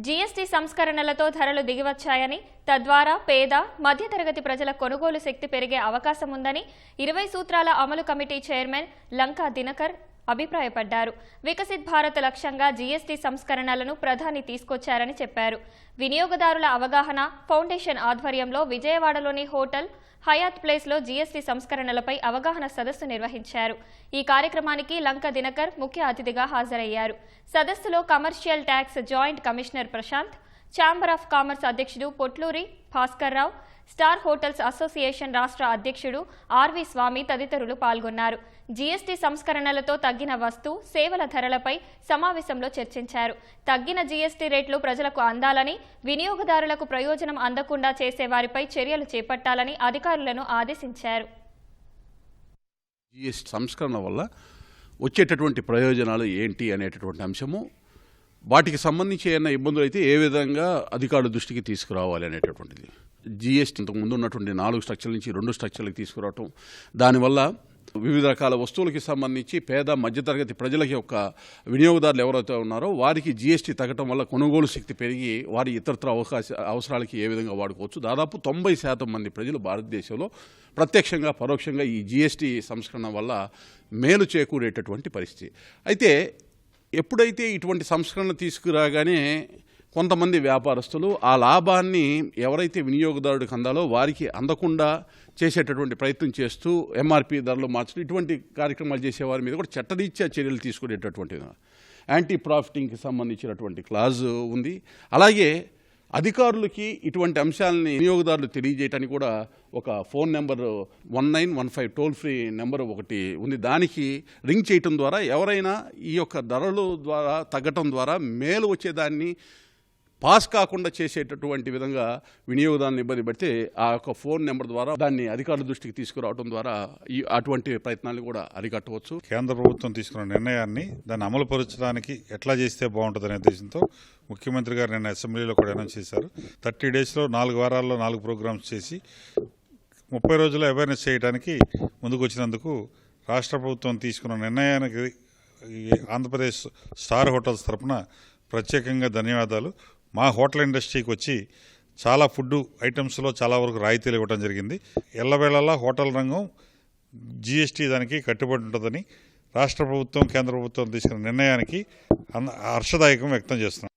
జీఎస్టీ సంస్కరణలతో ధరలు దిగివచ్చాయని, తద్వారా పేద, మధ్యతరగతి ప్రజల కొనుగోలు శక్తి పెరిగే అవకాశం ఉందని 20 సూత్రాల అమలు కమిటీ చైర్మన్ లంకా దినకర్ అభిప్రాయపడ్డారు. వికసిత్ భారత్ లక్ష్యంగా జీఎస్టీ సంస్కరణలను ప్రధాని తీసుకొచ్చారని చెప్పారు. వినియోగదారుల అవగాహన ఫౌండేషన్ ఆధ్వర్యంలో విజయవాడలోని హోటల్ హయాత్ ప్లేస్లో జీఎస్టీ సంస్కరణలపై అవగాహన సదస్సు నిర్వహించారు. ఈ కార్యక్రమానికి లంక దినకర్ ముఖ్య అతిథిగా హాజరయ్యారు. సదస్సులో commercial tax joint commissioner Prashant, chamber of commerce అధ్యక్షుడు Potluri Bhaskar Rao, star hotels association రాష్ట్ర అధ్యక్షుడు ఆర్వి స్వామి తదితరులు పాల్గొన్నారు. జీఎస్టీ సంస్కరణలతో తగ్గిన వస్తు సేవల ధరలపై సమావేశంలో చర్చించారు. తగ్గిన జీఎస్టీ రేట్లు ప్రజలకు అందాలని, వినియోగదారులకు ప్రయోజనం అందకుండా చేసే వారిపై చర్యలు చేపట్టాలని అధికారులను ఆదేశించారు. జీఎస్టీ సంస్కరణ వల్ల వచ్చేటటువంటి ప్రయోజనాలు ఏంటి అనేటటువంటి అంశము, వాటికి సంబంధించి ఏమైనా ఇబ్బందులు అయితే ఏ విధంగా అధికారుల దృష్టికి తీసుకురావాలి అనేటటువంటిది. జీఎస్టీ ఇంతకు ముందు ఉన్నటువంటి 4 స్ట్రక్చర్ల నుంచి 2 స్ట్రక్చర్లకు తీసుకురావటం, దానివల్ల వివిధ రకాల వస్తువులకి సంబంధించి పేద మధ్యతరగతి ప్రజలకి యొక్క వినియోగదారులు ఎవరైతే ఉన్నారో వారికి జీఎస్టీ తగ్గటం వల్ల కొనుగోలు శక్తి పెరిగి వారి ఇతరత్ర అవసరాలకి ఏ విధంగా వాడుకోవచ్చు. దాదాపు 90% మంది ప్రజలు భారతదేశంలో ప్రత్యక్షంగా పరోక్షంగా ఈ జీఎస్టీ సంస్కరణ వల్ల మేలు చేకూరేటటువంటి పరిస్థితి. అయితే ఎప్పుడైతే ఇటువంటి సంస్కరణ తీసుకురాగానే కొంతమంది వ్యాపారస్తులు ఆ లాభాన్ని ఎవరైతే వినియోగదారుడికి అందాలో వారికి అందకుండా చేసేటటువంటి ప్రయత్నం చేస్తూ ఎంఆర్పి ధరలు మార్చడం, ఇటువంటి కార్యక్రమాలు చేసేవారి మీద కూడా చట్టరీత్యా చర్యలు తీసుకునేటటువంటి యాంటీ ప్రాఫిటింగ్కి సంబంధించినటువంటి క్లాజు ఉంది. అలాగే అధికారులకి ఇటువంటి అంశాలని వినియోగదారులు తెలియజేయడానికి కూడా ఒక phone number 1915 toll free number ఒకటి ఉంది. దానికి రింగ్ చేయటం ద్వారా ఎవరైనా ఈ యొక్క ధరలు ద్వారా తగ్గటం ద్వారా మేలు వచ్చేదాన్ని పాస్ కాకుండా చేసేటటువంటి విధంగా వినియోగదారులను ఇబ్బంది పెడితే ఆ యొక్క ఫోన్ నెంబర్ ద్వారా దాన్ని అధికారుల దృష్టికి తీసుకురావడం ద్వారా అటువంటి ప్రయత్నాలు కూడా అరికట్టవచ్చు. కేంద్ర ప్రభుత్వం తీసుకున్న నిర్ణయాన్ని దాన్ని అమలుపరచడానికి ఎట్లా చేస్తే బాగుంటుందనే ఉద్దేశంతో ముఖ్యమంత్రి గారు నిన్న అసెంబ్లీలో కూడా అనౌన్స్ చేశారు. 30 డేస్లో 4 వారాల్లో 4 ప్రోగ్రామ్స్ చేసి 30 రోజుల్లో అవేర్నెస్ చేయడానికి ముందుకు వచ్చినందుకు రాష్ట్ర ప్రభుత్వం తీసుకున్న నిర్ణయానికి ఆంధ్రప్రదేశ్ స్టార్ హోటల్స్ తరఫున ప్రత్యేకంగా ధన్యవాదాలు. మా హోటల్ ఇండస్ట్రీకి వచ్చి చాలా ఫుడ్ ఐటమ్స్లో చాలా వరకు రాయితీలు ఇవ్వడం జరిగింది. ఎల్లవేళలా హోటల్ రంగం జీఎస్టీ దానికి కట్టుబడి ఉంటుందని రాష్ట్ర ప్రభుత్వం కేంద్ర ప్రభుత్వం తీసుకున్న నిర్ణయానికి హర్షదాయకం వ్యక్తం చేస్తున్నాం.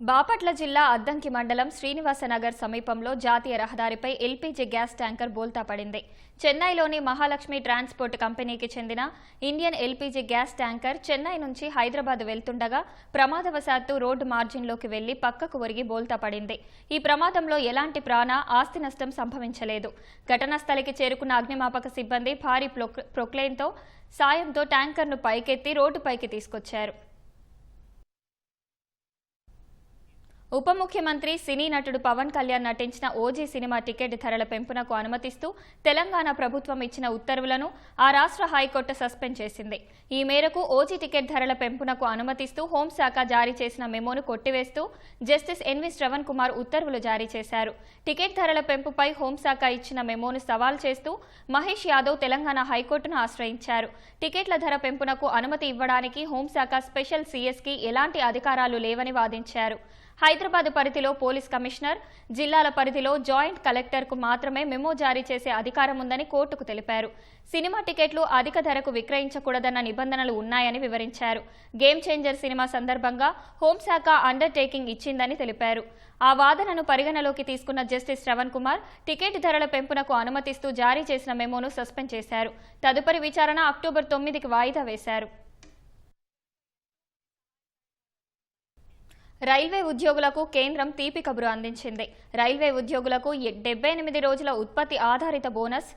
బాపట్ల జిల్లా అద్దంకి మండలం శ్రీనివాసనగర్ సమీపంలో జాతీయ రహదారిపై ఎల్పీజీ గ్యాస్ ట్యాంకర్ బోల్తా పడింది. చెన్నైలోని మహాలక్ష్మి ట్రాన్స్పోర్ట్ కంపెనీకి చెందిన Indian LPG gas tanker Chennai నుంచి హైదరాబాద్ వెళ్తుండగా ప్రమాదవశాత్తు రోడ్డు మార్జిన్లోకి వెళ్లి పక్కకు ఒరిగి బోల్తా పడింది. ఈ ప్రమాదంలో ఎలాంటి ప్రాణ ఆస్తి నష్టం సంభవించలేదు. ఘటనా స్థలికి చేరుకున్న అగ్నిమాపక సిబ్బంది భారీ ప్రొక్లైన్తో సాయంతో ట్యాంకర్ను పైకెత్తి రోడ్డుపైకి తీసుకొచ్చారు. ఉప ముఖ్యమంత్రి సినీ నటుడు పవన్ కళ్యాణ్ నటించిన ఓజీ సినిమా టికెట్ ధరల పెంపునకు అనుమతిస్తూ తెలంగాణ ప్రభుత్వం ఇచ్చిన ఉత్తర్వులను ఆ రాష్ట్ర హైకోర్టు సస్పెండ్ చేసింది. ఈ మేరకు ఓజీ టికెట్ ధరల పెంపునకు అనుమతిస్తూ హోంశాఖ జారీ చేసిన మెమోను కొట్టివేస్తూ జస్టిస్ ఎన్వి శ్రవణ్ కుమార్ ఉత్తర్వులు జారీ చేశారు. టికెట్ ధరల పెంపుపై హోంశాఖ ఇచ్చిన మెమోను సవాల్ చేస్తూ మహేష్ యాదవ్ తెలంగాణ హైకోర్టును ఆశ్రయించారు. టికెట్ల ధర పెంపునకు అనుమతి ఇవ్వడానికి హోంశాఖ స్పెషల్ సీఎస్కి ఎలాంటి అధికారాలు లేవని వాదించారు. హైదరాబాద్ పరిధిలో పోలీస్ కమిషనర్, జిల్లాల పరిధిలో జాయింట్ కలెక్టర్కు మాత్రమే మెమో జారీ చేసే అధికారం ఉందని కోర్టుకు తెలిపారు. సినిమా టికెట్లు అధిక ధరకు విక్రయించకూడదన్న నిబంధనలు ఉన్నాయని వివరించారు. గేమ్ చేంజర్ సినిమా సందర్భంగా హోంశాఖ అండర్టేకింగ్ ఇచ్చిందని తెలిపారు. ఆ వాదనను పరిగణలోకి తీసుకున్న జస్టిస్ శ్రవణ్ కుమార్ టికెట్ ధరల పెంపునకు అనుమతిస్తూ జారీ చేసిన మెమోను సస్పెండ్ చేశారు. తదుపరి విచారణ అక్టోబర్ 9కి వాయిదా వేశారు. రైల్వే ఉద్యోగులకు కేంద్రం తీపి కబురు అందించింది. రైల్వే ఉద్యోగులకు 78 రోజుల ఉత్పత్తి ఆధారిత బోనస్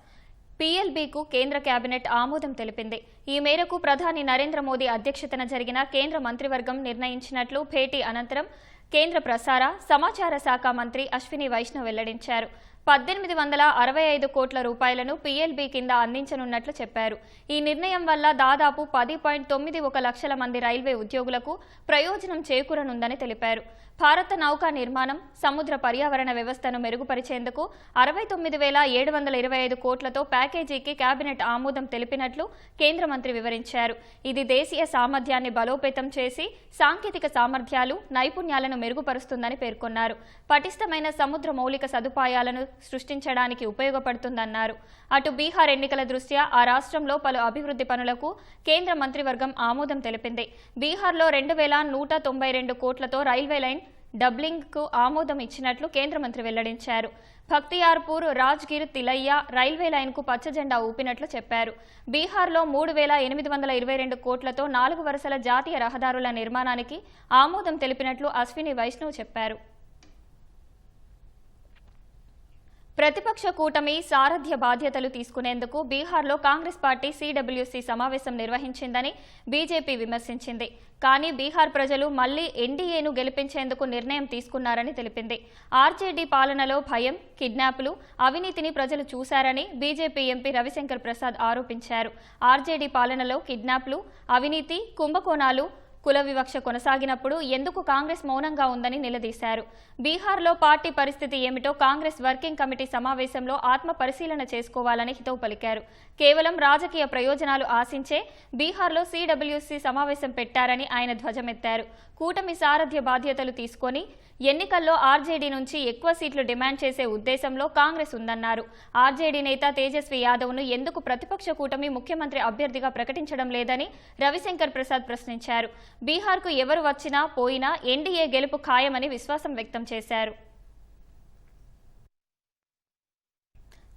పీఎల్బీకు కేంద్ర కేబినెట్ ఆమోదం తెలిపింది. ఈ మేరకు ప్రధాని నరేంద్ర మోదీ అధ్యక్షతన జరిగిన కేంద్ర మంత్రివర్గం నిర్ణయించినట్లు భేటీ అనంతరం కేంద్ర ప్రసార సమాచార శాఖ మంత్రి అశ్విని వైష్ణవ్ వెల్లడించారు. 1865 కోట్ల రూపాయలను పీఎల్బీ కింద అందించనున్నట్లు చెప్పారు. ఈ నిర్ణయం వల్ల దాదాపు 10.91 లక్షల మంది రైల్వే ఉద్యోగులకు ప్రయోజనం చేకూరనుందని తెలిపారు. భారత నౌకా నిర్మాణం, సముద్ర పర్యావరణ వ్యవస్థను మెరుగుపరిచేందుకు 69,725 కోట్లతో ప్యాకేజీకి కేబినెట్ ఆమోదం తెలిపినట్లు కేంద్ర మంత్రి వివరించారు. ఇది దేశీయ సామర్థ్యాన్ని బలోపేతం చేసి సాంకేతిక సామర్థ్యాలు, నైపుణ్యాలను మెరుగుపరుస్తుందని పేర్కొన్నారు. పటిష్టమైన సముద్ర మౌలిక సదుపాయాలను సృష్టించడానికి ఉపయోగపడుతుందన్నారు. అటు బీహార్ ఎన్నికల దృష్ట్యా ఆ రాష్ట్రంలో పలు అభివృద్ధి పనులకు కేంద్ర మంత్రివర్గం ఆమోదం తెలిపింది. బీహార్లో 2,192 కోట్లతో రైల్వే లైన్ డబ్లింగ్కు ఆమోదం ఇచ్చినట్లు కేంద్ర మంత్రి వెల్లడించారు. భక్తియార్పూర్, రాజ్గిర్, తిలయ్య రైల్వే లైన్కు పచ్చజెండా ఊపినట్లు చెప్పారు. బీహార్లో 3,822 కోట్లతో 4 వరుసల జాతీయ రహదారుల నిర్మాణానికి ఆమోదం తెలిపినట్లు అశ్విని వైష్ణవ్ చెప్పారు. ప్రతిపక్ష కూటమి సారథ్య బాధ్యతలు తీసుకునేందుకు బీహార్లో కాంగ్రెస్ పార్టీ సిడబ్ల్యూసీ సమావేశం నిర్వహించిందని బీజేపీ విమర్శించింది. కానీ బీహార్ ప్రజలు మళ్లీ ఎన్డీఏను గెలిపించేందుకు నిర్ణయం తీసుకున్నారని తెలిపింది. ఆర్జేడీ పాలనలో భయం, కిడ్నాప్లు, అవినీతిని ప్రజలు చూశారని బీజేపీ ఎంపీ రవిశంకర్ ప్రసాద్ ఆరోపించారు. ఆర్జేడీ పాలనలో కిడ్నాప్లు, అవినీతి, కుంభకోణాలు, కుల వివక్ష కొనసాగినప్పుడు ఎందుకు కాంగ్రెస్ మౌనంగా ఉందని నిలదీశారు. బీహార్లో పార్టీ పరిస్థితి ఏమిటో కాంగ్రెస్ వర్కింగ్ కమిటీ సమావేశంలో ఆత్మ పరిశీలన చేసుకోవాలని హితవు పలికారు. కేవలం రాజకీయ ప్రయోజనాలు ఆశించే బీహార్లో సిడబ్ల్యూసీ సమావేశం పెట్టారని ఆయన ధ్వజమెత్తారు. కూటమి సారథ్య బాధ్యతలు తీసుకొని ఎన్నికల్లో ఆర్జేడీ నుంచి ఎక్కువ సీట్లు డిమాండ్ చేసే ఉద్దేశంలో కాంగ్రెస్ ఉందన్నారు. ఆర్జేడీ నేత తేజస్వి యాదవ్ను ఎందుకు ప్రతిపక్ష కూటమి ముఖ్యమంత్రి అభ్యర్థిగా ప్రకటించడం లేదని రవిశంకర్ ప్రసాద్ ప్రశ్నించారు. బీహార్కు ఎవరు వచ్చినా పోయినా ఎన్డీఏ గెలుపు ఖాయమని విశ్వాసం వ్యక్తం చేశారు.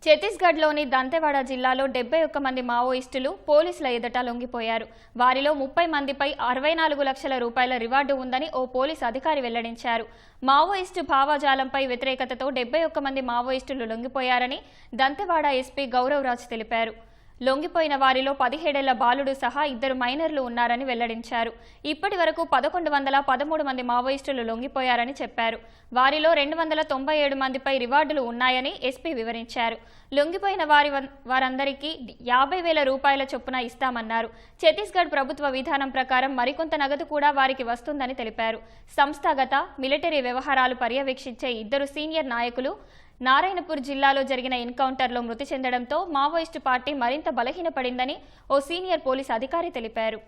ఛత్తీస్గఢ్లోని దంతెవాడ జిల్లాలో 71 మంది మావోయిస్టులు పోలీసుల ఎదుట లొంగిపోయారు. వారిలో 30 మందిపై 64 లక్షల రూపాయల రివార్డు ఉందని ఓ పోలీసు అధికారి వెల్లడించారు. మావోయిస్టు భావజాలంపై వ్యతిరేకతతో 71 మంది మావోయిస్టులు లొంగిపోయారని దంతెవాడ ఎస్పీ గౌరవ్ రాజ్ తెలిపారు. లొంగిపోయిన వారిలో 17 ఏళ్ల బాలుడు సహా 2 మైనర్లు ఉన్నారని వెల్లడించారు. ఇప్పటి వరకు 1113 మంది మావోయిస్టులు లొంగిపోయారని చెప్పారు. వారిలో 297 మందిపై రివార్డులు ఉన్నాయని ఎస్పీ వివరించారు. లొంగిపోయిన వారందరికీ 50,000 రూపాయల చొప్పున ఇస్తామన్నారు. ఛత్తీస్గఢ్ ప్రభుత్వ విధానం ప్రకారం మరికొంత నగదు కూడా వారికి వస్తుందని తెలిపారు. సంస్థాగత, మిలిటరీ వ్యవహారాలు పర్యవేక్షించే 2 సీనియర్ నాయకులు నారాయణపూర్ జిల్లాలో జరిగిన ఎన్కౌంటర్లో మృతి చెందడంతో మావోయిస్టు పార్టీ మరింత బలహీనపడిందని ఓ సీనియర్ పోలీస్ అధికారి తెలిపారు.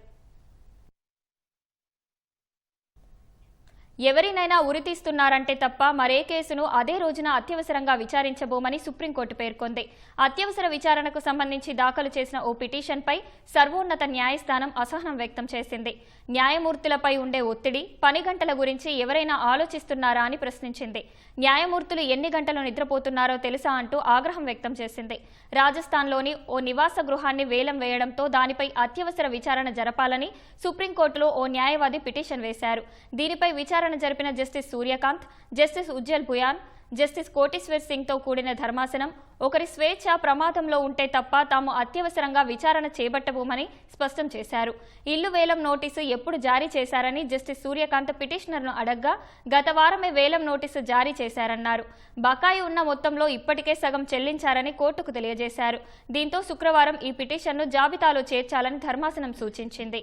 ఎవరినైనా ఉరితీస్తున్నారంటే తప్ప మరే కేసును అదే రోజున అత్యవసరంగా విచారించబోమని సుప్రీంకోర్టు పేర్కొంది. అత్యవసర విచారణకు సంబంధించి దాఖలు చేసిన ఓ పిటిషన్పై సర్వోన్నత న్యాయస్థానం అసహనం వ్యక్తం చేసింది. న్యాయమూర్తులపై ఉండే ఒత్తిడి, పని గంటల గురించి ఎవరైనా ఆలోచిస్తున్నారా అని ప్రశ్నించింది. న్యాయమూర్తులు ఎన్ని గంటలు నిద్రపోతున్నారో తెలుసా అంటూ ఆగ్రహం వ్యక్తం చేసింది. రాజస్థాన్లోని ఓ నివాస గృహాన్ని వేలం వేయడంతో దానిపై అత్యవసర విచారణ జరపాలని సుప్రీంకోర్టులో ఓ న్యాయవాది పిటిషన్ వేశారు. దీనిపై విచారణ జరిపిన justice Surya Kant, justice Ujjal Bhuyan, justice Koteshwar సింగ్తో కూడిన ధర్మాసనం ఒకరి స్వేచ్ఛ ప్రమాదంలో ఉంటే తప్ప తాము అత్యవసరంగా విచారణ చేపట్టబోమని స్పష్టం చేశారు. ఇల్లు వేలం నోటీసు ఎప్పుడు జారీ చేశారని జస్టిస్ సూర్యకాంత్ పిటిషనర్ను అడగ్గా గత వారమే వేలం నోటీసు జారీ చేశారన్నారు. బకాయి ఉన్న మొత్తంలో ఇప్పటికే సగం చెల్లించారని కోర్టుకు తెలియజేశారు. దీంతో శుక్రవారం ఈ పిటిషన్ను జాబితాలో చేర్చాలని ధర్మాసనం సూచించింది.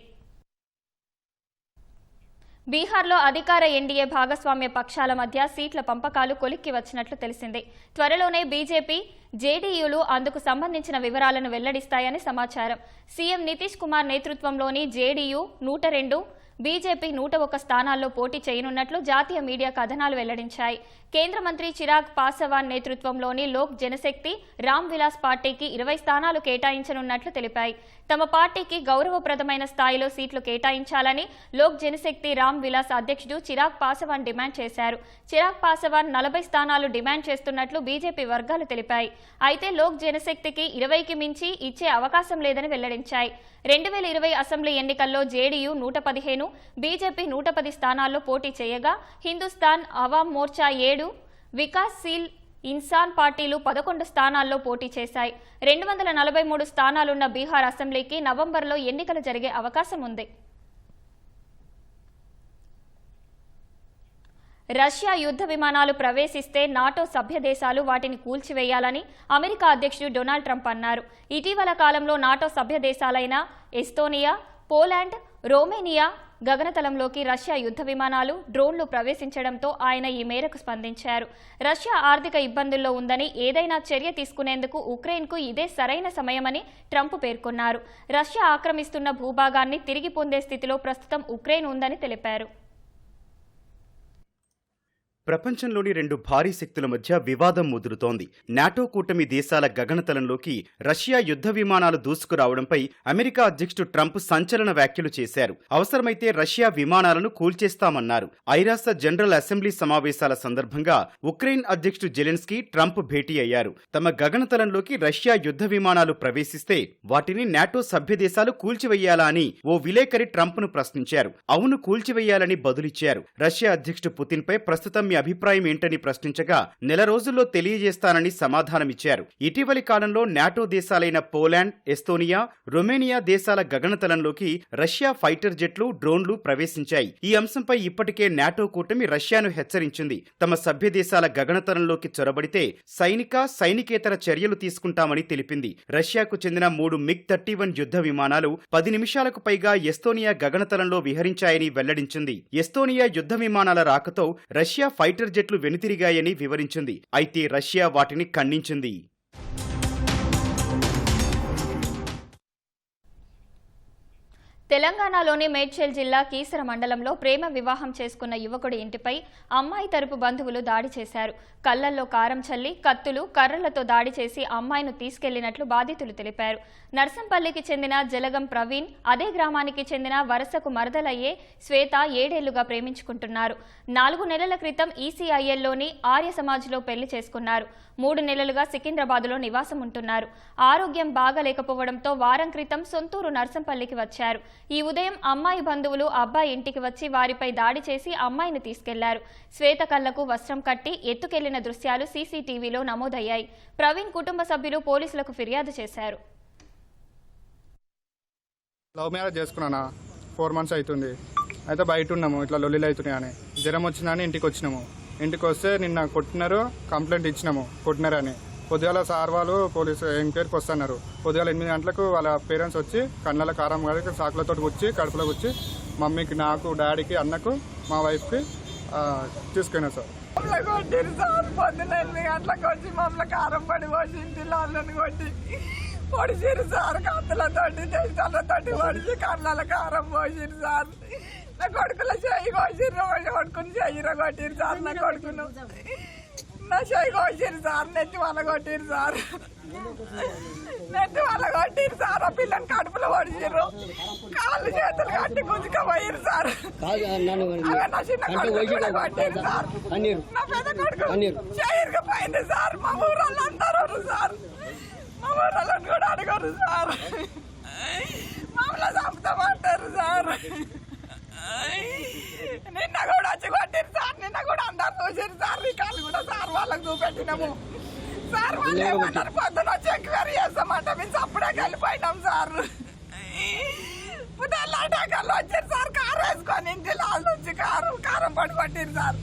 బీహార్లో అధికార ఎన్డీఏ భాగస్వామ్య పక్షాల మధ్య సీట్ల పంపకాలు కొలిక్కి వచ్చినట్లు తెలిసింది. త్వరలోనే బీజేపీ, జేడీయూలు అందుకు సంబంధించిన వివరాలను వెల్లడిస్తాయని సమాచారం. సీఎం నితీష్ కుమార్ నేతృత్వంలోని జేడీయూ 102, బీజేపీ 101 స్థానాల్లో పోటీ చేయనున్నట్లు జాతీయ మీడియా కథనాలు వెల్లడించాయి. కేంద్ర మంత్రి చిరాగ్ పాస్వాన్ నేతృత్వంలోని లోక్ జనశక్తి, రామ్ విలాస్ పార్టీకి 20 స్థానాలు కేటాయించనున్నట్లు తెలిపాయి. తమ పార్టీకి గౌరవప్రదమైన స్థాయిలో సీట్లు కేటాయించాలని లోక్ జనశక్తి రామ్ విలాస్ అధ్యక్షుడు చిరాగ్ పాస్వాన్ డిమాండ్ చేశారు. చిరాగ్ పాస్వాన్ 40 స్థానాలు డిమాండ్ చేస్తున్నట్లు బీజేపీ వర్గాలు తెలిపాయి. అయితే లోక్ జనశక్తికి 20కి మించి ఇచ్చే అవకాశం లేదని వెల్లడించాయి. 2020 అసెంబ్లీ ఎన్నికల్లో జేడీయూ 115, బీజేపీ 110 స్థానాల్లో పోటీ చేయగా హిందుస్థాన్ అవాం మోర్చా 7, వికాస్శీల్ ఇన్సాన్ పార్టీలు 11 స్థానాల్లో పోటీ చేశాయి. 243 స్థానాలున్న బీహార్ అసెంబ్లీకి నవంబర్లో ఎన్నికలు జరిగే అవకాశం ఉంది. రష్యా యుద్ధ విమానాలు ప్రవేశిస్తే నాటో సభ్య దేశాలు వాటిని కూల్చివేయాలని అమెరికా అధ్యక్షుడు డొనాల్డ్ ట్రంప్ అన్నారు. ఇటీవల కాలంలో నాటో సభ్య దేశాలైన ఎస్తోనియా, పోలాండ్, రోమేనియా గగనతలంలోకి రష్యా యుద్ధ విమానాలు, డ్రోన్లు ప్రవేశించడంతో ఆయన ఈ మేరకు స్పందించారు. రష్యా ఆర్థిక ఇబ్బందుల్లో ఉందని, ఏదైనా చర్య తీసుకునేందుకు ఉక్రెయిన్కు ఇదే సరైన సమయమని ట్రంప్ పేర్కొన్నారు. రష్యా ఆక్రమిస్తున్న భూభాగాన్ని తిరిగి పొందే స్థితిలో ప్రస్తుతం ఉక్రెయిన్ ఉందని తెలిపారు. ప్రపంచంలోని రెండు భారీ శక్తుల మధ్య వివాదం ముదురుతోంది. నాటో కూటమి దేశాల గగనతలంలోకి రష్యా యుద్ధ విమానాలు దూసుకురావడంపై అమెరికా అధ్యక్షుడు ట్రంప్ సంచలన వ్యాఖ్యలు చేశారు. అవసరమైతే రష్యా విమానాలను కూల్చేస్తామన్నారు. ఐరాస జనరల్ అసెంబ్లీ సమావేశాల సందర్భంగా ఉక్రెయిన్ అధ్యక్షుడు జెలెన్స్కీ ట్రంప్ భేటీ అయ్యారు. తమ గగనతలంలోకి రష్యా యుద్ధ విమానాలు ప్రవేశిస్తే వాటిని నాటో సభ్య దేశాలు కూల్చివేయాలా అని ఓ విలేకరి ట్రంప్ను ప్రశ్నించారు. అవును, కూల్చివేయాలని బదులిచ్చారు. రష్యా అధ్యక్షుడు పుతిన్పై ప్రస్తుతం మీ అభిప్రాయం ఏంటని ప్రశ్నించగా నెల రోజుల్లో తెలియజేస్తానని సమాధానమిచ్చారు. ఇటీవలి కాలంలో నాటో దేశాలైన పోలాండ్, ఎస్తోనియా, రొమేనియా దేశాల గగనతలంలోకి రష్యా ఫైటర్ జెట్లు, డ్రోన్లు ప్రవేశించాయి. ఈ అంశంపై ఇప్పటికే నాటో కూటమి రష్యాను హెచ్చరించింది. తమ సభ్య దేశాల గగనతలంలోకి చొరబడితే సైనికేతర చర్యలు తీసుకుంటామని తెలిపింది. రష్యాకు చెందిన 3 MiG-31 యుద్ధ విమానాలు 10 నిమిషాలకు పైగా ఎస్తోనియా గగనతలంలో విహరించాయని వెల్లడించింది. ఎస్తోనియా యుద్ధ విమానాల రాకతో రష్యా ఫైటర్ జెట్లు వెనుతిరిగాయని వివరించింది. అయితే రష్యా వాటిని ఖండించింది. తెలంగాణలోని మేడ్చల్ జిల్లా కీసర మండలంలో ప్రేమ వివాహం చేసుకున్న యువకుడి ఇంటిపై అమ్మాయి తరపు బంధువులు దాడి చేశారు. కళ్లల్లో కారం చల్లి, కత్తులు, కర్రలతో దాడి చేసి అమ్మాయిను తీసుకెళ్లినట్లు బాధితులు తెలిపారు. నర్సంపల్లికి చెందిన జలగం ప్రవీణ్ అదే గ్రామానికి చెందిన వరసకు మరదలయ్యే శ్వేత 7 ఏళ్లుగా ప్రేమించుకుంటున్నారు. 4 నెలల క్రితం ఈసీఐఎల్లోని ఆర్య సమాజ్లో పెళ్లి చేసుకున్నారు. 3 నెలలుగా సికింద్రాబాద్లో నివాసం ఉంటున్నారు. ఆరోగ్యం బాగలేకపోవడంతో వారం క్రితం సొంతూరు నర్సంపల్లికి వచ్చారు. ఈ ఉదయం అమ్మాయి బంధువులు అబ్బాయి ఇంటికి వచ్చి వారిపై దాడి చేసి అమ్మాయిని తీసుకెళ్లారు. శ్వేత కళ్లకు వస్త్రం కట్టి ఎత్తుకెళ్లిన దృశ్యాలు సీసీటీవీలో నమోదయ్యాయి. ప్రవీణ్ కుటుంబ సభ్యులు పోలీసులకు ఫిర్యాదు చేశారు. లవ్ మ్యారేజ్ చేసుకున్నానా 4 months అవుతుంది. అయితే బయట ఉన్నాము, ఇట్లా లొల్లిలు అవుతున్నాయని జ్వరం వచ్చిందని ఇంటికి వచ్చినాము. ఇంటికి వస్తే నిన్న కొట్టినారు, కంప్లైంట్ ఇచ్చినాము కొట్టినారని. పొద్దుగాల సార్ వాళ్ళు పోలీసు ఎంక్వైరీకి వస్తున్నారు. పొద్దుగాల 8 గంటలకు వాళ్ళ పేరెంట్స్ వచ్చి కళ్ళ కారం గారికి సాకులతో గుచ్చి కడుపులో గుచ్చి మమ్మీకి, నాకు, డాడీకి, అన్నకు, మా వైఫ్కి తీసుకున్నారు సార్. కొట్టిరు సార్. పొద్దున 8 గంటలకు వచ్చి మమ్మల్ని కారం పడి పోసి ఇంటిలో వాళ్ళని కొట్టి పొడిచిరు సార్. కత్తులతోటి, దేశాలతోటి పొడిచి కళ్ళ కారం పోసిరు సార్. నా కొడుకుల చెయ్యి కోసిరు, కొడుకుని చెయ్యిర కొట్టిరు సార్. నా కొడుకును నా చెయ్యి కోసిరు సార్. నెత్తి వాళ్ళ కొట్టిరు సార్. నెత్తి వాళ్ళ కొట్టిరు సార్. ఆ పిల్లని కడుపులో పొడిచిరు, కాళ్ళు చేతులు కట్టి గుంజుకపోయిరు సార్. నా చిన్న కొడుకు కొట్టిరు సార్. నా పెద్ద కొడుకు చెయ్యిరిగిపోయింది సార్. మా ఊరోళ్ళు అందరూ సార్, మా ఊరోళ్ళని కూడా అడగరు సార్. మమ్మల్ని చంపుతామంటారు సార్. నిన్న కూడా వచ్చి కొట్టిరు సార్. నిన్న కూడా అందరు చూసారు సార్. రికార్డు కూడా సార్ వాళ్ళకి చూపెట్టినాము సార్. వాళ్ళు ఏమంటారు, పొద్దున వచ్చి ఎంక్వైరీ చేస్తామంటే మేము అప్పుడే వెళ్ళిపోయినాం సార్. తెల్లాటాకల్లో వచ్చారు సార్. కారు వేసుకొని ఇంటి లాల్ నుంచి కారం పడి కొట్టిరు సార్.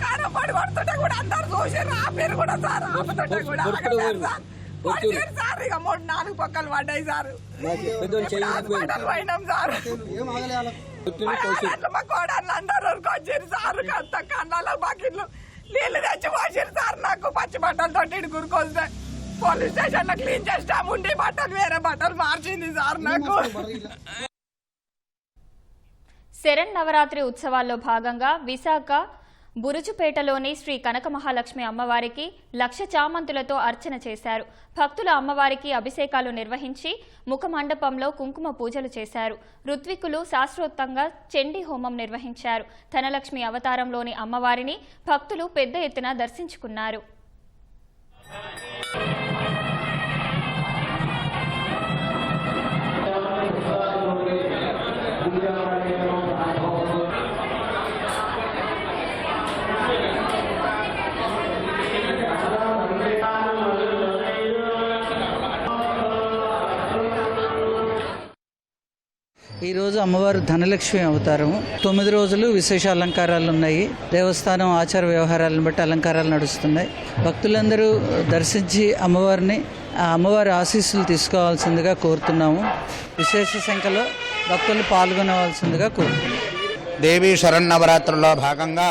కారం పడి కొడుతుంటే కూడా అందరు చూసారు. ఆపేరు కూడా సార్. ఆపుతుంటే కూడా ఆగలేదు సార్. కొట్టిరు సార్. ఇక 3-4 పక్కలు పడ్డాయి సార్. హాస్పిటల్ పోయినాం సార్. మా కోడళ్ళు అందరూ వచ్చారు సార్. కన్నాల బకెట్లు నీళ్లు తెచ్చి పోసారు సార్. నాకు పచ్చి బట్టలతో గురికొస్తే పోలీస్ స్టేషన్ లో క్లీన్ చేస్తాము. ఉండి బట్టలు వేరే బట్టలు మార్చింది సార్ నాకు. శరన్నవరాత్రి ఉత్సవాల్లో భాగంగా విశాఖ బురుజుపేటలోని శ్రీ కనక మహాలక్ష్మి అమ్మవారికి 1,00,000 చామంతులతో అర్చన చేశారు. భక్తులు అమ్మవారికి అభిషేకాలు నిర్వహించి ముఖమండపంలో కుంకుమ పూజలు చేశారు. ఋత్వికులు శాస్త్రోక్తంగా చండీ హోమం నిర్వహించారు. ధనలక్ష్మి అవతారంలోని అమ్మవారిని భక్తులు పెద్ద ఎత్తున దర్శించుకున్నారు. ఈరోజు అమ్మవారు ధనలక్ష్మి అవతారము. 9 రోజులు విశేష అలంకారాలు ఉన్నాయి. దేవస్థానం ఆచార వ్యవహారాలను బట్టి అలంకారాలు నడుస్తున్నాయి. భక్తులందరూ దర్శించి అమ్మవారిని అమ్మవారి ఆశీస్సులు తీసుకోవాల్సిందిగా కోరుతున్నాము. విశేష సంఖ్యలో భక్తులు పాల్గొనవలసిందిగా కోరుతున్నాము. దేవీ శరన్నవరాత్రుల్లో భాగంగా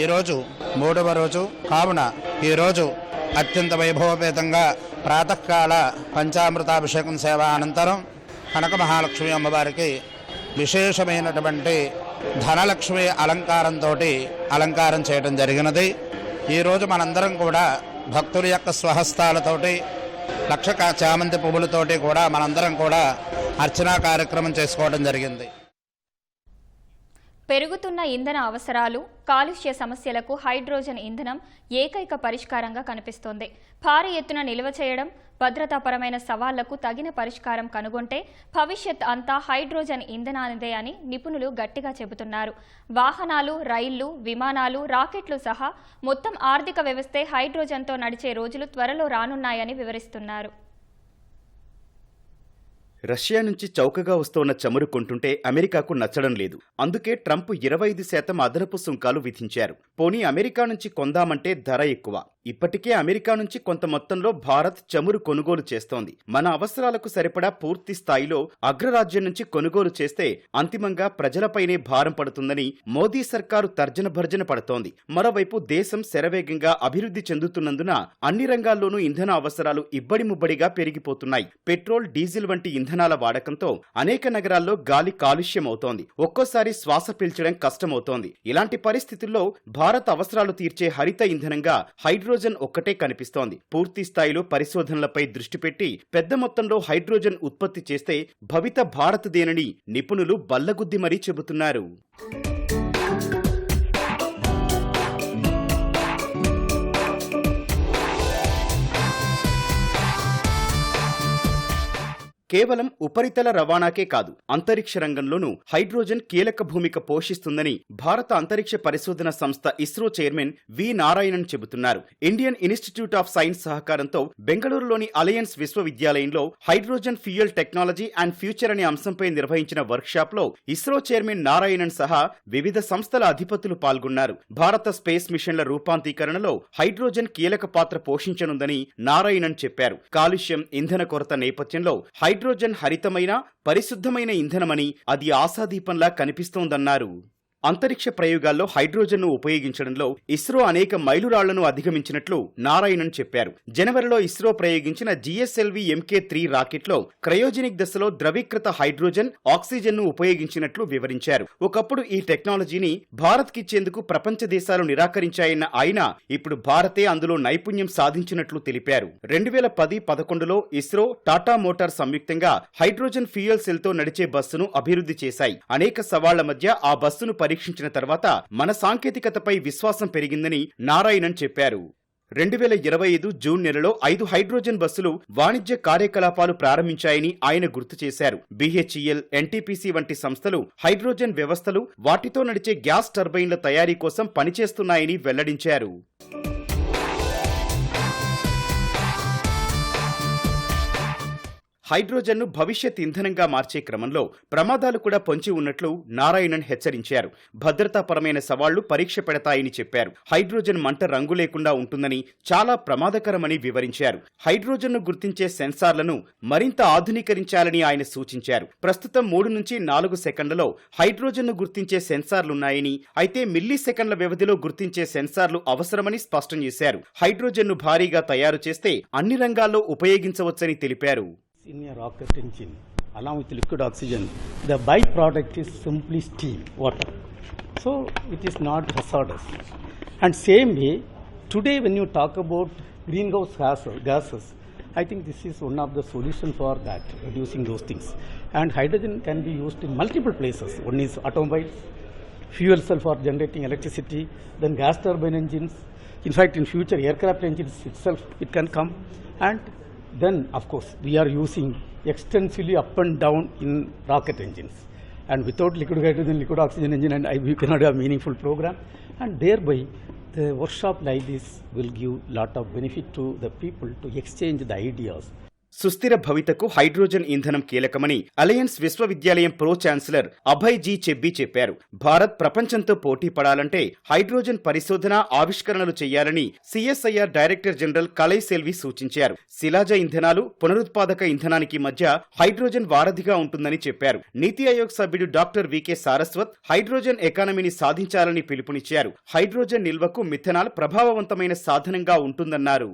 ఈరోజు 3వ రోజు కావున ఈరోజు అత్యంత వైభవపేతంగా ప్రాతకాల పంచామృతాభిషేకం సేవ అనంతరం కనక మహాలక్ష్మి అమ్మవారికి విశేషమైనటువంటి ధనలక్ష్మి అలంకారంతో అలంకారం చేయడం జరిగినది. ఈరోజు మనందరం కూడా భక్తుల యొక్క స్వహస్తాలతోటి లక్ష చామంతి పువ్వులతోటి కూడా మనందరం కూడా అర్చనా కార్యక్రమం చేసుకోవడం జరిగింది. పెరుగుతున్న ఇంధన అవసరాలు, కాలుష్య సమస్యలకు హైడ్రోజన్ ఇంధనం ఏకైక పరిష్కారంగా కనిపిస్తోంది. భారీ ఎత్తున నిల్వ చేయడం, భద్రతాపరమైన సవాళ్లకు తగిన పరిష్కారం కనుగొంటే భవిష్యత్ అంతా హైడ్రోజన్ ఇంధనానిదే అని నిపుణులు గట్టిగా చెబుతున్నారు. వాహనాలు, రైళ్లు, విమానాలు, రాకెట్లు సహా మొత్తం ఆర్థిక వ్యవస్థే హైడ్రోజన్తో నడిచే రోజులు త్వరలో రానున్నాయని వివరిస్తున్నారు. రష్యా నుంచి చౌకగా వస్తున్న చమురు కొంటుంటే అమెరికాకు నచ్చడం లేదు. అందుకే ట్రంప్ 25% అదనపు సుంకాలు విధించారు. పోనీ అమెరికా నుంచి కొందామంటే ధర ఎక్కువ. ఇప్పటికే అమెరికా నుంచి కొంత మొత్తంలో భారత్ చమురు కొనుగోలు చేస్తోంది. మన అవసరాలకు సరిపడా పూర్తి స్థాయిలో అగ్రరాజ్యం నుంచి కొనుగోలు చేస్తే అంతిమంగా ప్రజలపైనే భారం పడుతుందని మోదీ సర్కారు తర్జన భర్జన పడుతోంది. మరోవైపు దేశం శరవేగంగా అభివృద్ధి చెందుతున్నందున అన్ని రంగాల్లోనూ ఇంధన అవసరాలు ఇబ్బడి ముబ్బడిగా పెరిగిపోతున్నాయి. పెట్రోల్, డీజిల్ వంటి ఇంధనాల వాడకంతో అనేక నగరాల్లో గాలి కాలుష్యం అవుతోంది. ఒక్కోసారి శ్వాస పీల్చడం కష్టమవుతోంది. ఇలాంటి పరిస్థితుల్లో భారత్ అవసరాలు తీర్చే హరిత ఇంధనంగా హైడ్రోజన్ ఒక్కటే కనిపిస్తోంది. పూర్తి స్థాయిలో పరిశోధనలపై దృష్టి పెట్టి పెద్ద మొత్తంలో హైడ్రోజన్ ఉత్పత్తి చేస్తే భవిత భారత్దేనని నిపుణులు బల్లగుద్ది మరీ చెబుతున్నారు. కేవలం ఉపరితల రవాణాకే కాదు, అంతరిక్ష రంగంలోనూ హైడ్రోజన్ కీలక భూమిక పోషిస్తుందని భారత అంతరిక్ష పరిశోధన సంస్థ ఇస్రో చైర్మన్ వి నారాయణన్ చెబుతున్నారు. ఇండియన్ ఇన్స్టిట్యూట్ ఆఫ్ సైన్స్ సహకారంతో బెంగళూరులోని అలయన్స్ విశ్వవిద్యాలయంలో hydrogen fuel technology and future అనే అంశంపై నిర్వహించిన వర్క్షాప్ లో ఇస్రో చైర్మన్ నారాయణన్ సహా వివిధ సంస్థల అధిపతులు పాల్గొన్నారు. భారత స్పేస్ మిషన్ల రూపాంతీకరణలో హైడ్రోజన్ కీలక పాత్ర పోషించనుందని నారాయణన్ చెప్పారు. కాలుష్యం, ఇంధన కొరత నేపథ్యంలో హైడ్రోజన్ హరితమైన, పరిశుద్ధమైన ఇంధనమని, అది ఆశాదీపంలా కనిపిస్తోందన్నారు. అంతరిక్ష ప్రయోగాల్లో హైడ్రోజన్ను ఉపయోగించడంలో ఇస్రో అనేక మైలురాళ్లను అధిగమించినట్లు నారాయణన్ చెప్పారు. జనవరిలో ఇస్రో ప్రయోగించిన GSLV MK3 రాకెట్లో క్రయోజెనిక్ దశలో ద్రవీకృత హైడ్రోజన్, ఆక్సిజన్ను ఉపయోగించినట్లు వివరించారు. ఒకప్పుడు ఈ టెక్నాలజీని భారత్కిచ్చేందుకు ప్రపంచ దేశాలు నిరాకరించాయన్న ఆయన ఇప్పుడు భారతే అందులో నైపుణ్యం సాధించినట్లు తెలిపారు. 2010-11లో ఇస్రో, టాటా మోటార్ సంయుక్తంగా హైడ్రోజన్ ఫ్యూయల్ సెల్తో నడిచే బస్సును అభివృద్ధి చేశాయి. అనేక సవాళ్ల మధ్య ఆ బస్సును పరీక్షించిన తర్వాత మన సాంకేతికతపై విశ్వాసం పెరిగిందని నారాయణన్ చెప్పారు. 2025 జూన్ నెలలో 5 హైడ్రోజన్ బస్సులు వాణిజ్య కార్యకలాపాలు ప్రారంభించాయని ఆయన గుర్తు చేశారు. BHEL, NTPC వంటి సంస్థలు హైడ్రోజన్ వ్యవస్థలు, వాటితో నడిచే గ్యాస్ టర్బైన్ల తయారీ కోసం పనిచేస్తున్నాయని వెల్లడించారు. హైడ్రోజన్ను భవిష్యత్ ఇంధనంగా మార్చే క్రమంలో ప్రమాదాలు కూడా పొంచి ఉన్నట్లు నారాయణన్ హెచ్చరించారు. భద్రతాపరమైన సవాళ్లు పరీక్ష పెడతాయని చెప్పారు. హైడ్రోజన్ మంట రంగు లేకుండా ఉంటుందని, చాలా ప్రమాదకరమని వివరించారు. హైడ్రోజన్ను గుర్తించే సెన్సార్లను మరింత ఆధునీకరించాలని ఆయన సూచించారు. ప్రస్తుతం 3 నుంచి 4 సెకండ్లలో హైడ్రోజన్ను గుర్తించే సెన్సార్లున్నాయని, అయితే మిల్లీ సెకండ్ల వ్యవధిలో గుర్తించే సెన్సార్లు అవసరమని స్పష్టం చేశారు. హైడ్రోజన్ను భారీగా తయారు చేస్తే అన్ని రంగాల్లో ఉపయోగించవచ్చని తెలిపారు. In a rocket engine, along with liquid oxygen, the byproduct is simply steam, water. So it is not hazardous. And same way, today when you talk about greenhouse gases, I think this is one of the solutions for that, reducing those things. And hydrogen can be used in multiple places. One is automobiles, fuel cell for generating electricity, then gas turbine engines. In fact, in future, aircraft engines itself, it can come. And then, of course, we are using extensively up and down in rocket engines. And without liquid hydrogen, liquid oxygen engine, and we cannot have meaningful program. And thereby, the workshop like this will give lot of benefit to the people to exchange the ideas. సుస్థిర భవితకు హైడ్రోజన్ ఇంధనం కీలకమని అలయన్స్ విశ్వవిద్యాలయం pro chancellor Abhay G Chebbi చెప్పారు. భారత్ ప్రపంచంతో పోటీ పడాలంటే హైడ్రోజన్ పరిశోధన, ఆవిష్కరణలు చేయాలని CSIR director general Kalai Selvi సూచించారు. శిలాజ ఇంధనాలు, పునరుత్పాదక ఇంధనానికి మధ్య హైడ్రోజన్ వారధిగా ఉంటుందని చెప్పారు. నీతి ఆయోగ్ సభ్యుడు డాక్టర్ VK సారస్వత్ హైడ్రోజన్ ఎకానమీని సాధించాలని పిలుపునిచ్చారు. హైడ్రోజన్ నిల్వకు మిథనాల్ ప్రభావవంతమైన సాధనంగా ఉంటుందన్నారు.